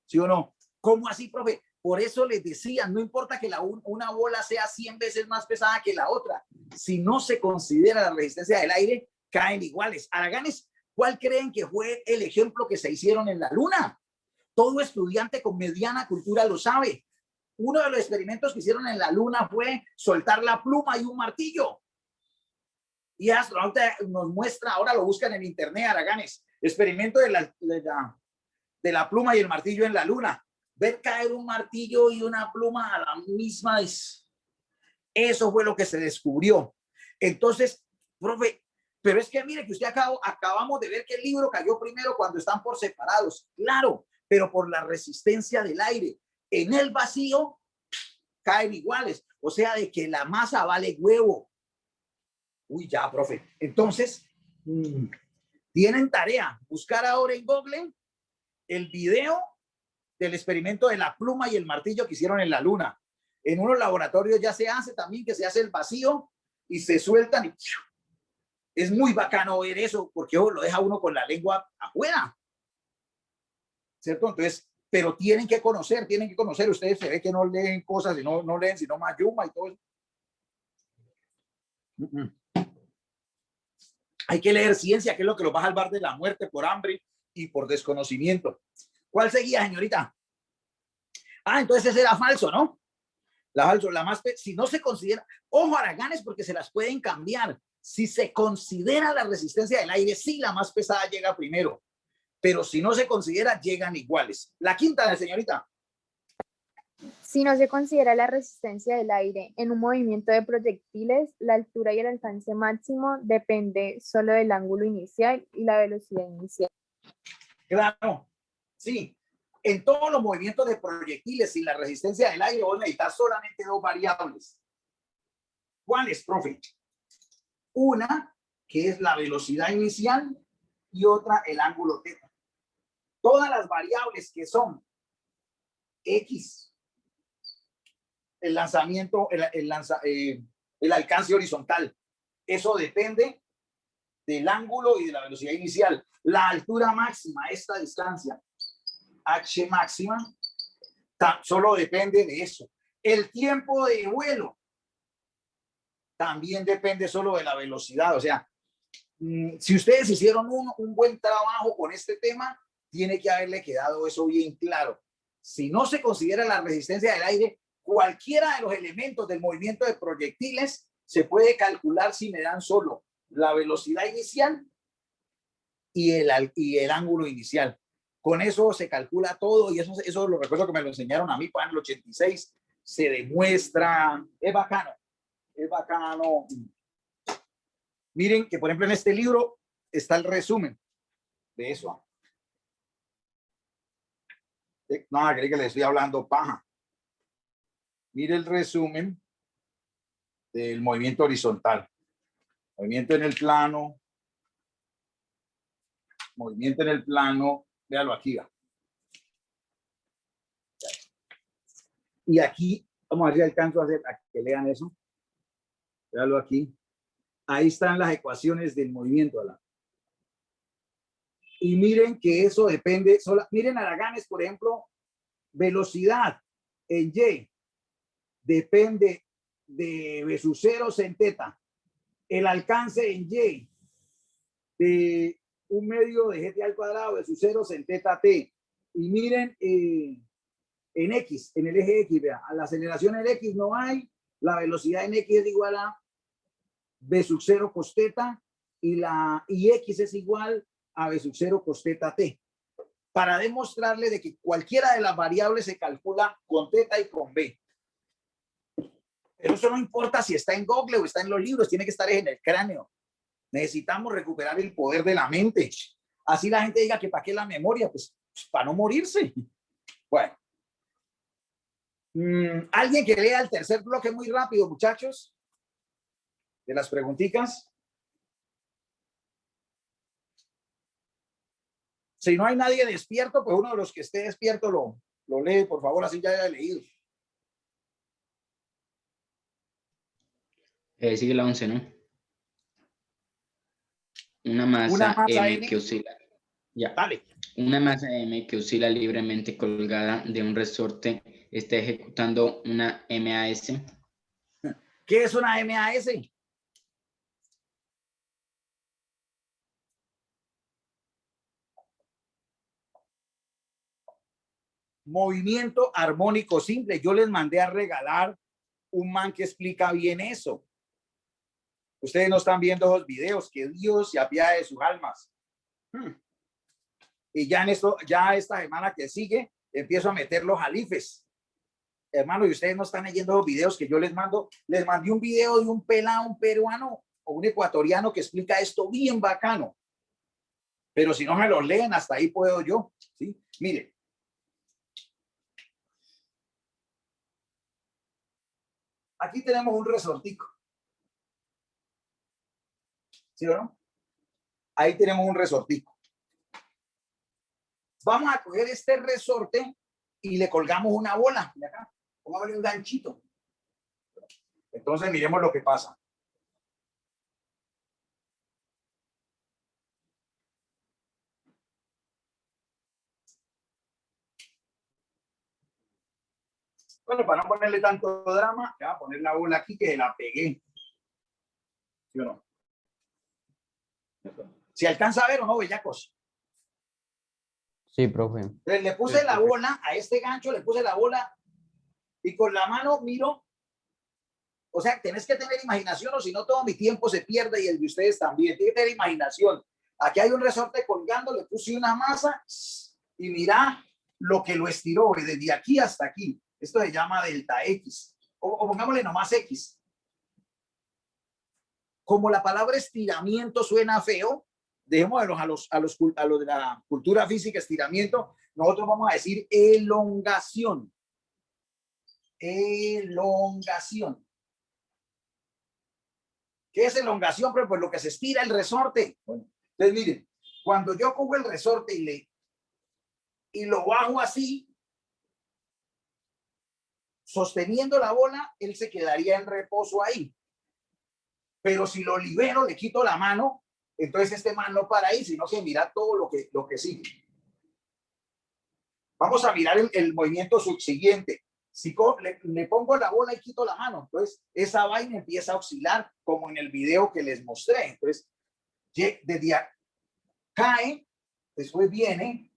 ¿Sí o no? ¿Cómo así, profe? Por eso les decía, no importa que una bola sea 100 veces más pesada que la otra. Si no se considera la resistencia del aire, caen iguales. Araganes, ¿cuál creen que fue el ejemplo que se hicieron en la luna? Todo estudiante con mediana cultura lo sabe. Uno de los experimentos que hicieron en la luna fue soltar la pluma y un martillo. Y astronauta nos muestra, ahora lo buscan en internet, Araganes, experimento de la pluma y el martillo en la luna. Ver caer un martillo y una pluma a la misma vez. Eso fue lo que se descubrió. Entonces, profe, pero es que mire que acabamos de ver que el libro cayó primero cuando están por separados. Claro, pero por la resistencia del aire. En el vacío caen iguales. O sea, de que la masa vale huevo. Uy, ya, profe. Entonces, tienen tarea. Buscar ahora en Google el video del experimento de la pluma y el martillo que hicieron en la luna. En unos laboratorios ya se hace también, que se hace el vacío y se sueltan. Y es muy bacano ver eso, porque lo deja uno con la lengua afuera. ¿Cierto? Entonces, pero tienen que conocer. Ustedes se ve que no leen cosas y no leen sino Mayuma y todo eso. Hay que leer ciencia, que es lo que los va a salvar de la muerte por hambre y por desconocimiento. ¿Cuál seguía, señorita? Entonces ese era falso, ¿no? Si no se considera, ojo, Araganes, porque se las pueden cambiar. Si se considera la resistencia del aire, sí, la más pesada llega primero. Pero si no se considera, llegan iguales. La quinta, señorita. Si no se considera la resistencia del aire en un movimiento de proyectiles, la altura y el alcance máximo depende solo del ángulo inicial y la velocidad inicial. Claro, sí. En todos los movimientos de proyectiles sin la resistencia del aire, vos necesitas solamente dos variables. ¿Cuáles, profe? Una, que es la velocidad inicial, y otra, el ángulo θ. Todas las variables que son X, el lanzamiento, el alcance horizontal, eso depende del ángulo y de la velocidad inicial. La altura máxima, esta distancia, H máxima, solo depende de eso. El tiempo de vuelo también depende solo de la velocidad. O sea, si ustedes hicieron un buen trabajo con este tema, tiene que haberle quedado eso bien claro. Si no se considera la resistencia del aire, cualquiera de los elementos del movimiento de proyectiles se puede calcular si me dan solo la velocidad inicial y el ángulo inicial. Con eso se calcula todo, y eso lo recuerdo que me lo enseñaron a mí en el 86. Se demuestra, es bacano, es bacano. Miren que, por ejemplo, en este libro está el resumen de eso. No, creí que le estoy hablando paja. Mire el resumen del movimiento horizontal. Movimiento en el plano. Movimiento en el plano. Véalo aquí. Y aquí, vamos a ver si alcanzo a que lean eso. Véalo aquí. Ahí están las ecuaciones del movimiento. Y miren que eso depende. Miren Araganes, por ejemplo, velocidad en Y depende de V sub 0 en θ. El alcance en Y de 1/2 de GT al cuadrado de sus ceros en θt. Y miren en X, en el eje X, vea, a la aceleración en X no hay, la velocidad en X es igual a V sub 0 cos θ y X es igual a V sub 0 cos θt. Para demostrarle de que cualquiera de las variables se calcula con θ y con V. Pero eso no importa si está en Google o está en los libros, tiene que estar en el cráneo. Necesitamos recuperar el poder de la mente. Así la gente diga que para qué la memoria, pues para no morirse. Bueno. Alguien que lea el tercer bloque muy rápido, muchachos, de las preguntitas. Si no hay nadie despierto, pues uno de los que esté despierto lo lee, por favor, así ya haya leído. Sigue la 11, ¿no? Una Una masa masa M M. que oscila. Ya. Dale. Una masa M que oscila libremente colgada de un resorte está ejecutando una MAS. ¿Qué es una MAS? Movimiento armónico simple. Yo les mandé a regalar un man que explica bien eso. Ustedes no están viendo esos videos. Que Dios se apiade de sus almas. Y ya en esto, ya esta semana que sigue, empiezo a meter los alifes. Hermano, y ustedes no están leyendo los videos que yo les mando. Les mandé un video de un pelado, un peruano o un ecuatoriano que explica esto bien bacano. Pero si no me lo leen, hasta ahí puedo yo. ¿Sí? Mire. Aquí tenemos un resortico. ¿Sí o no? Ahí tenemos un resortico. Vamos a coger este resorte y le colgamos una bola. De acá. Pongámosle un ganchito. Entonces miremos lo que pasa. Bueno, para no ponerle tanto drama, voy a poner la bola aquí que la pegué. ¿Sí o no? ¿Si alcanza a ver o no, bellacos? Sí, profe. Entonces, le puse la bola a este gancho, le puse la bola y con la mano miro. O sea, tenés que tener imaginación o si no todo mi tiempo se pierde y el de ustedes también. Tiene que tener imaginación. Aquí hay un resorte colgando, le puse una masa y mira lo que lo estiró desde aquí hasta aquí. Esto se llama delta X. O pongámosle nomás X. Como la palabra estiramiento suena feo, dejémoslos a los de la cultura física, estiramiento, nosotros vamos a decir elongación. Elongación. ¿Qué es elongación? Pues lo que se estira el resorte. Bueno, entonces miren, cuando yo cojo el resorte y lo bajo así, sosteniendo la bola, él se quedaría en reposo ahí. Pero si lo libero, le quito la mano, entonces este man no para ahí, sino que mira todo lo que sigue. Vamos a mirar el movimiento subsiguiente. Si le pongo la bola y quito la mano, entonces esa vaina empieza a oscilar como en el video que les mostré. Entonces, desde acá cae, después viene,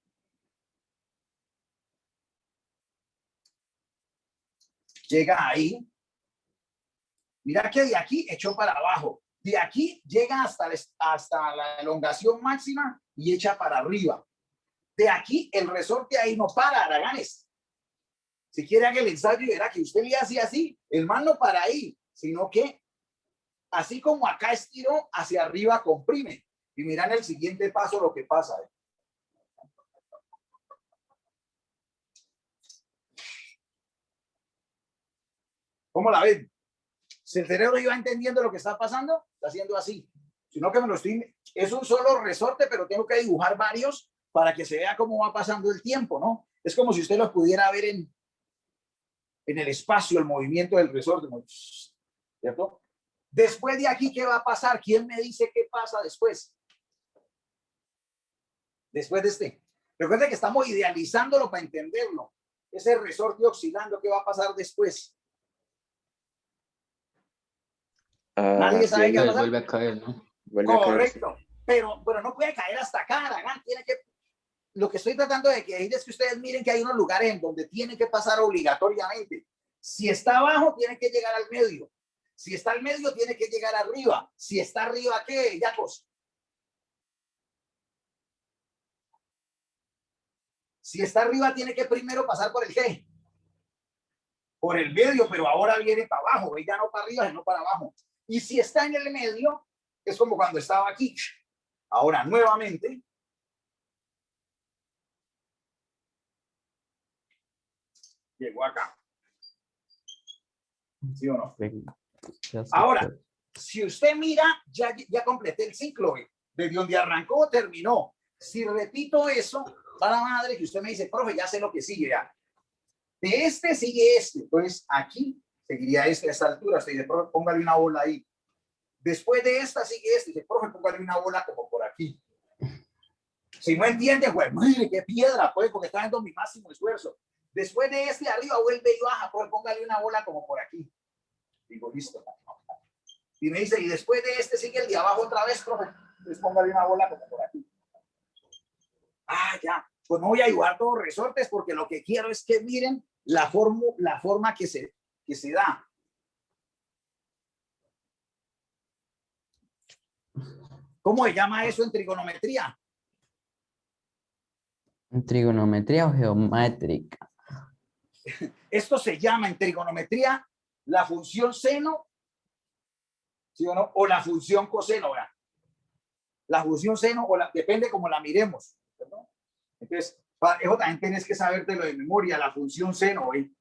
llega ahí. Mira que de aquí echó para abajo. De aquí llega hasta la elongación máxima y echa para arriba. De aquí el resorte ahí no para, Araganes. Si quiere haga el ensayo y verá que usted le hace así, el man no para ahí, sino que así como acá estiró, hacia arriba comprime. Y miran el siguiente paso lo que pasa. ¿Cómo la ven? Si el cerebro iba entendiendo lo que está pasando, está haciendo así. Sino que me lo estoy... Es un solo resorte, pero tengo que dibujar varios para que se vea cómo va pasando el tiempo, ¿no? Es como si usted los pudiera ver en el espacio, el movimiento del resorte, ¿cierto? Después de aquí, ¿qué va a pasar? ¿Quién me dice qué pasa después? Después de este. Recuerden que estamos idealizándolo para entenderlo. Ese resorte oscilando, ¿qué va a pasar después? Nadie sabe qué va a pasar. Vuelve a caer, ¿no? Correcto. Pero no puede caer hasta acá, Aragán. Tiene que... Lo que estoy tratando de decir es que ustedes miren que hay unos lugares en donde tiene que pasar obligatoriamente. Si está abajo, tiene que llegar al medio. Si está al medio, tiene que llegar arriba. Si está arriba, ¿qué, Yacos? Si está arriba, tiene que primero pasar por el ¿qué? Por el medio, pero ahora viene para abajo. Ya no para arriba, sino para abajo. Y si está en el medio, es como cuando estaba aquí. Ahora, nuevamente, llegó acá. ¿Sí o no? Ahora, si usted mira, ya completé el ciclo. Desde donde arrancó, terminó. Si repito eso, va la madre que usted me dice, profe, ya sé lo que sigue ya. De este sigue este. Entonces, aquí seguiría este a esta altura. Usted dice, profe, póngale una bola ahí. Después de esta sigue este. Dice, profe, póngale una bola como por aquí. Si no entiende, pues, madre, qué piedra, pues, porque está dando mi máximo esfuerzo. Después de este arriba vuelve y baja, pues póngale una bola como por aquí. Digo, listo. Y me dice, y después de este sigue el de abajo otra vez, profe. Entonces póngale una bola como por aquí. Ah, ya. Pues no voy a ayudar todos los resortes porque lo que quiero es que miren la forma que se da. ¿Cómo se llama eso en trigonometría? ¿En trigonometría o geométrica? Esto se llama en trigonometría la función seno, ¿sí o no? O la función coseno, ¿verdad? La función seno, depende cómo la miremos, ¿verdad? Entonces, para eso también tienes que sabértelo de memoria, la función seno, ¿eh?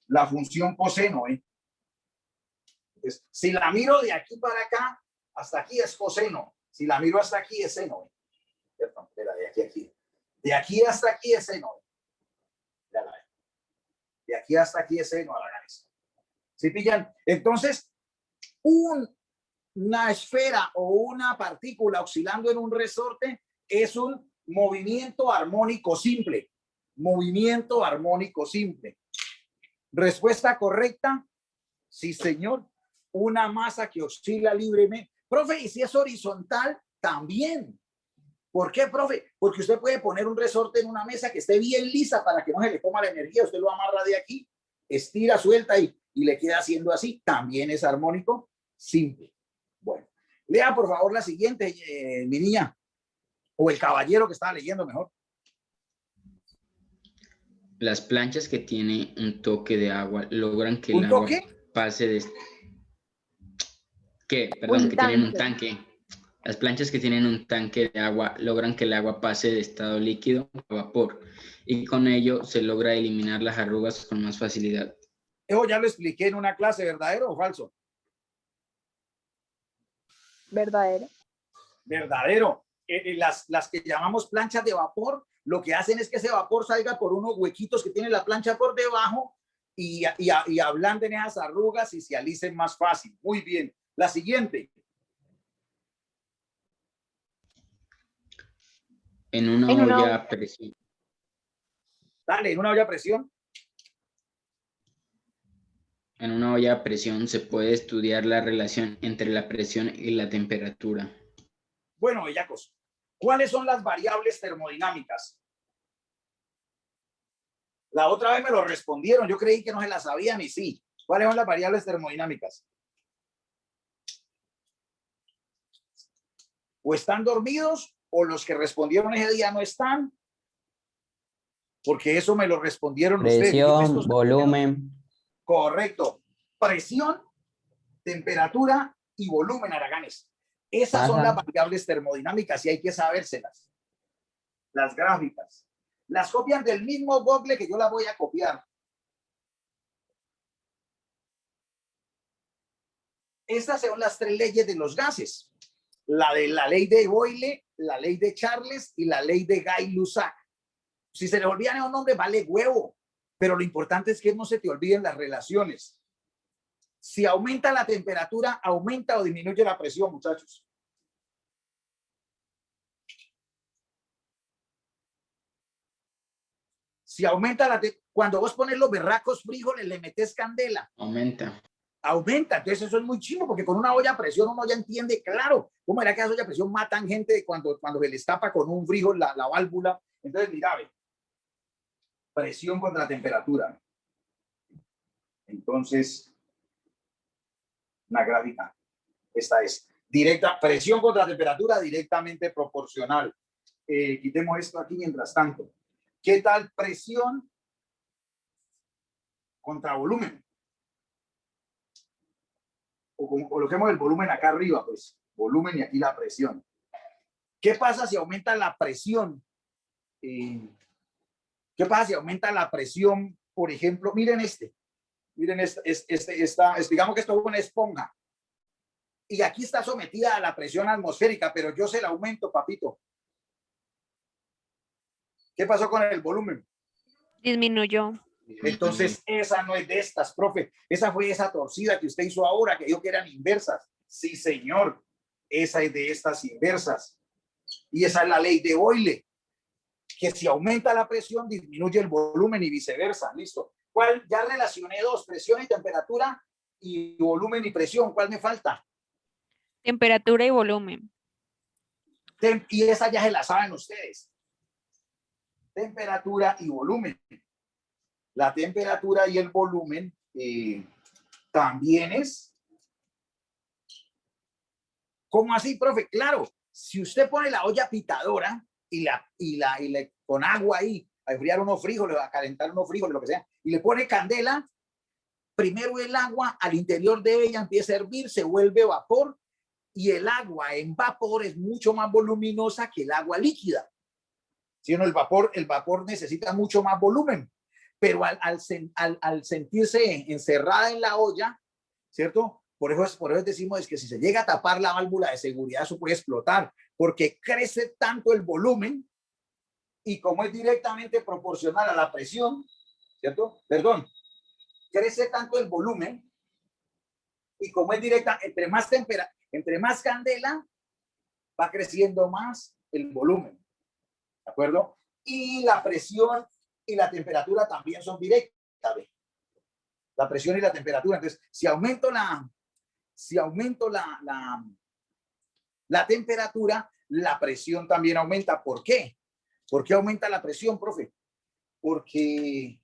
La función coseno, ¿eh? Entonces, si la miro de aquí para acá, hasta aquí es coseno. Si la miro hasta aquí es seno, ¿eh? Perdón, espera, de aquí a aquí. De aquí hasta aquí es seno. Ya la ven. De aquí hasta aquí es seno a la cabeza. ¿Sí pillan? Entonces, una esfera o una partícula oscilando en un resorte es un movimiento armónico simple. Movimiento armónico simple. Respuesta correcta. Sí, señor. Una masa que oscila libremente. Profe, y si es horizontal, también. ¿Por qué, profe? Porque usted puede poner un resorte en una mesa que esté bien lisa para que no se le coma la energía. Usted lo amarra de aquí, estira, suelta y le queda haciendo así. También es armónico simple. Bueno, lea por favor la siguiente, mi niña. O el caballero que estaba leyendo mejor. Las planchas que tienen un toque de agua logran que ¿Un el agua toque? pase de... Perdón, Un que tienen un tanque. tanque. Las planchas que tienen un tanque de agua logran que el agua pase de estado líquido a vapor y con ello se logra eliminar las arrugas con más facilidad. Eso ya lo expliqué en una clase, ¿verdadero o falso? Verdadero. Verdadero. Las que llamamos planchas de vapor, lo que hacen es que ese vapor salga por unos huequitos que tiene la plancha por debajo y ablanden esas arrugas y se alicen más fácil. Muy bien. La siguiente. En una olla a presión. Dale, en una olla a presión. En una olla a presión se puede estudiar la relación entre la presión y la temperatura. Bueno, bellacos, ¿cuáles son las variables termodinámicas? La otra vez me lo respondieron, yo creí que no se las sabían y sí. ¿Cuáles son las variables termodinámicas? O están dormidos o los que respondieron ese día no están, porque eso me lo respondieron ustedes. Presión, volumen. Correcto. Presión, temperatura y volumen, Araganes. Esas son las variables termodinámicas y hay que sabérselas. Las gráficas. Las copian del mismo Google que yo las voy a copiar. Estas son las tres leyes de los gases. La de la ley de Boyle, la ley de Charles y la ley de Gay-Lussac. Si se le olvidan esos nombres, vale huevo. Pero lo importante es que no se te olviden las relaciones. Si aumenta la temperatura, aumenta o disminuye la presión, muchachos. Si aumenta cuando vos pones los berracos frijoles, le metes candela. Aumenta. Aumenta, entonces eso es muy chino porque con una olla a presión uno ya entiende, claro, cómo era que las ollas a presión matan gente cuando se les tapa con un frijol la válvula. Entonces, mira, ve, presión contra la temperatura. Entonces, una gráfica, esta es directa, presión contra la temperatura directamente proporcional. Quitemos esto aquí mientras tanto. ¿Qué tal presión contra volumen? O coloquemos el volumen acá arriba, pues, volumen y aquí la presión. ¿Qué pasa si aumenta la presión? ¿Qué pasa si aumenta la presión? Por ejemplo, miren miren digamos que esto es una esponja. Y aquí está sometida a la presión atmosférica, pero yo se la aumento, papito. ¿Qué pasó con el volumen? Disminuyó. Entonces, esa no es de estas, profe. Esa fue esa torcida que usted hizo ahora, que dijo que eran inversas. Sí, señor. Esa es de estas inversas. Y esa es la ley de Boyle, que si aumenta la presión, disminuye el volumen y viceversa. Listo. ¿Cuál? Ya relacioné dos, presión y temperatura, y volumen y presión. ¿Cuál me falta? Temperatura y volumen. Y esa ya se la saben ustedes. Temperatura y volumen. La temperatura y el volumen también es. ¿Cómo así, profe? Claro, si usted pone la olla pitadora y con agua ahí, a enfriar unos frijoles, a calentar unos frijoles, lo que sea, y le pone candela, primero el agua al interior de ella empieza a hervir, se vuelve vapor, y el agua en vapor es mucho más voluminosa que el agua líquida. ¿Sí o no? El vapor necesita mucho más volumen, pero al sentirse encerrada en la olla, ¿cierto? Por eso decimos es que si se llega a tapar la válvula de seguridad, eso puede explotar, porque crece tanto el volumen y como es directamente proporcional a la presión, ¿cierto? Perdón, crece tanto el volumen y como es directa, entre más candela, va creciendo más el volumen, ¿de acuerdo? Y la presión y la temperatura también son directas, ¿ve? La presión y la temperatura. Entonces, si aumento la temperatura, la presión también aumenta. ¿Por qué? ¿Por qué aumenta la presión, profe? Porque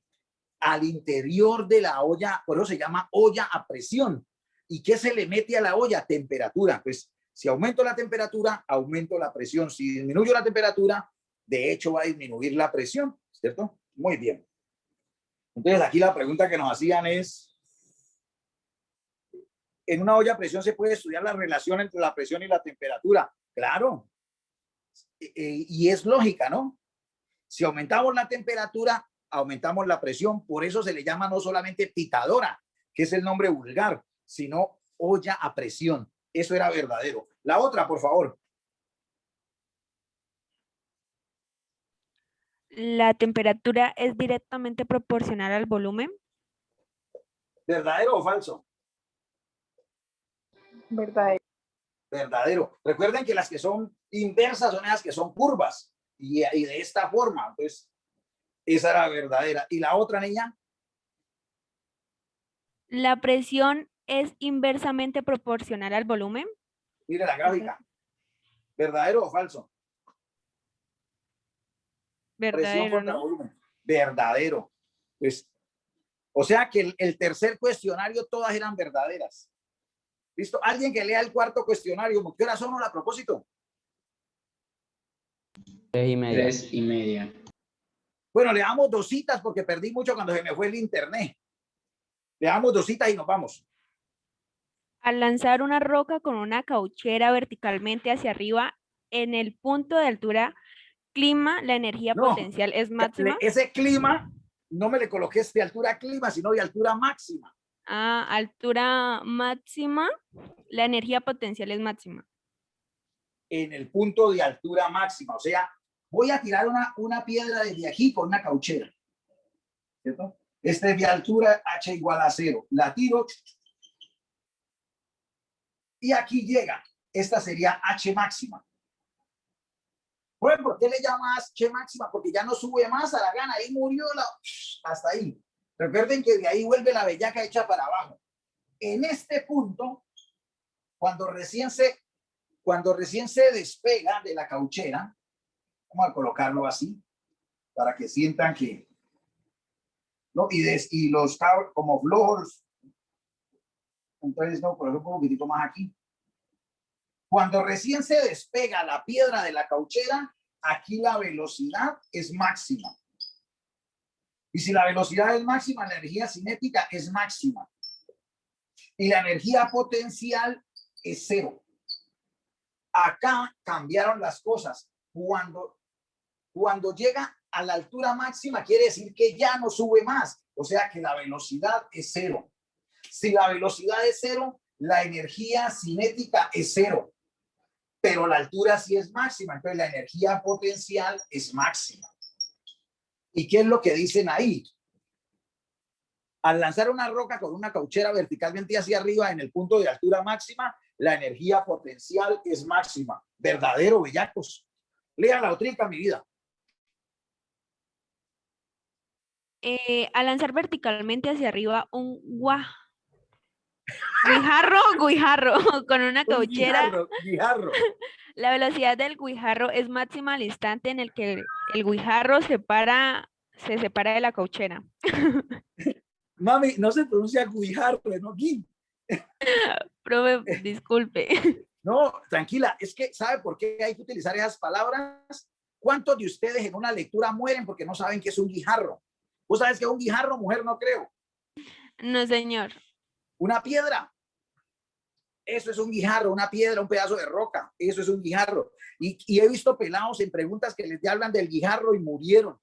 al interior de la olla, por eso se llama olla a presión. ¿Y qué se le mete a la olla? Temperatura. Pues si aumento la temperatura, aumento la presión. Si disminuyo la temperatura, de hecho va a disminuir la presión, ¿cierto? Muy bien. Entonces aquí la pregunta que nos hacían es, ¿en una olla a presión se puede estudiar la relación entre la presión y la temperatura? Claro. Y es lógica, ¿no? Si aumentamos la temperatura, aumentamos la presión. Por eso se le llama no solamente pitadora, que es el nombre vulgar, sino olla a presión. Eso era verdadero. La otra, por favor. ¿La temperatura es directamente proporcional al volumen? ¿Verdadero o falso? Verdadero. Verdadero. Recuerden que las que son inversas son las que son curvas y de esta forma. Entonces, esa era verdadera. ¿Y la otra, niña? ¿La presión es inversamente proporcional al volumen? Mire la gráfica. ¿Verdadero o falso? Presión Verdadero, contra ¿no? volumen. Verdadero. Pues, o sea que el tercer cuestionario todas eran verdaderas. ¿Listo? Alguien que lea el cuarto cuestionario. ¿Qué horas son a propósito? 3:30. 3:30. Bueno, le damos 2 citas porque perdí mucho cuando se me fue el internet. Le damos 2 citas y nos vamos. Al lanzar una roca con una cauchera verticalmente hacia arriba, en el punto de altura clima, la energía No, potencial es máxima. ese clima, no me le coloqué de altura clima, sino de altura máxima. A altura máxima, la energía potencial es máxima. En el punto de altura máxima. O sea, voy a tirar una piedra desde aquí con una cauchera. ¿Cierto? Este es de altura h igual a 0. La tiro. Y aquí llega. Esta sería h máxima. Bueno, ¿por qué le llamas h máxima? Porque ya no sube más a la gana. Ahí murió hasta ahí. Recuerden que de ahí vuelve la bellaca hecha para abajo. En este punto, cuando recién se despega de la cauchera, vamos a colocarlo así, para que sientan que, ¿no? Y los como flojos, entonces, no, por ejemplo, un poquitito más aquí. Cuando recién se despega la piedra de la cauchera, aquí la velocidad es máxima. Y si la velocidad es máxima, la energía cinética es máxima. Y la energía potencial es 0. Acá cambiaron las cosas. Cuando llega a la altura máxima, quiere decir que ya no sube más. O sea que la velocidad es 0. Si la velocidad es 0, la energía cinética es 0. Pero la altura sí es máxima. Entonces la energía potencial es máxima. ¿Y qué es lo que dicen ahí? Al lanzar una roca con una cauchera verticalmente hacia arriba en el punto de altura máxima, la energía potencial es máxima. Verdadero, bellacos. Lea la otrica, mi vida. Al lanzar verticalmente hacia arriba un guijarro con una Un cauchera, guijarro. la velocidad del guijarro es máxima al instante en el que el guijarro se separa de la cauchera. Mami, no se pronuncia guijarro, no gui. Profe, disculpe. No, tranquila, es que ¿sabe por qué hay que utilizar esas palabras? ¿Cuántos de ustedes en una lectura mueren porque no saben qué es un guijarro? ¿Vos sabes qué es un guijarro, mujer? No creo. No, señor. Una piedra. Eso es un guijarro, una piedra, un pedazo de roca. Eso es un guijarro. Y he visto pelados en preguntas que les hablan del guijarro y murieron.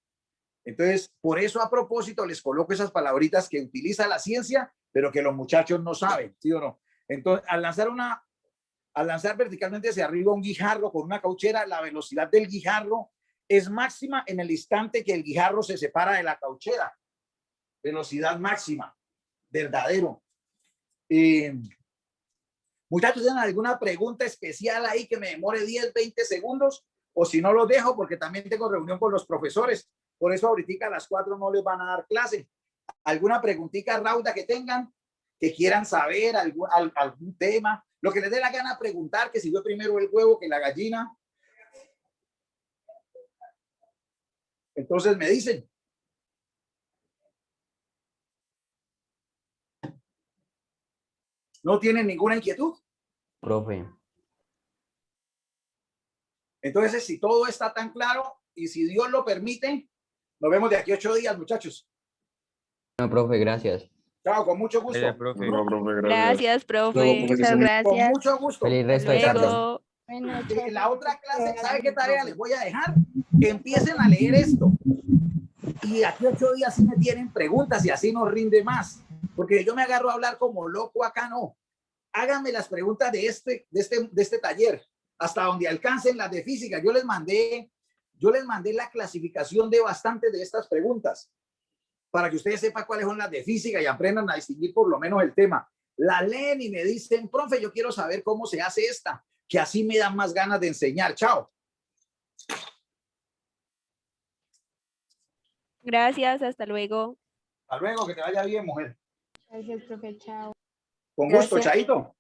Entonces, por eso a propósito les coloco esas palabritas que utiliza la ciencia, pero que los muchachos no saben, ¿sí o no? Entonces, al lanzar verticalmente hacia arriba un guijarro con una cauchera, la velocidad del guijarro es máxima en el instante que el guijarro se separa de la cauchera. Velocidad máxima. Verdadero. Muchachos, ¿tienen alguna pregunta especial ahí que me demore 10, 20 segundos? O si no, lo dejo porque también tengo reunión con los profesores. Por eso ahorita a las 4 no les van a dar clase. ¿Alguna preguntita rauda que tengan? Que quieran saber algún tema. Lo que les dé la gana preguntar, que si fue primero el huevo que la gallina. Entonces me dicen. ¿No tienen ninguna inquietud? Profe. Entonces, si todo está tan claro y si Dios lo permite, nos vemos de aquí a 8 días, muchachos. No, profe, gracias. Chao, con mucho gusto. No, profe, gracias. Gracias, profe. Muchas Con gracias. mucho gusto. Feliz resto de tarde. Luego. Bueno, chao. La otra clase, ¿sabe qué tarea les voy a dejar? Que empiecen a leer esto. Y aquí 8 días sí me tienen preguntas y así nos rinde más. Porque yo me agarro a hablar como loco acá, no. Háganme las preguntas de este taller, hasta donde alcancen las de física. Yo les mandé la clasificación de bastantes de estas preguntas para que ustedes sepan cuáles son las de física y aprendan a distinguir por lo menos el tema. La leen y me dicen, profe, yo quiero saber cómo se hace esta, que así me dan más ganas de enseñar. Chao. Gracias, hasta luego. Hasta luego, que te vaya bien, mujer. Gracias, profe. Chao. Con gusto, Gracias. Chaito.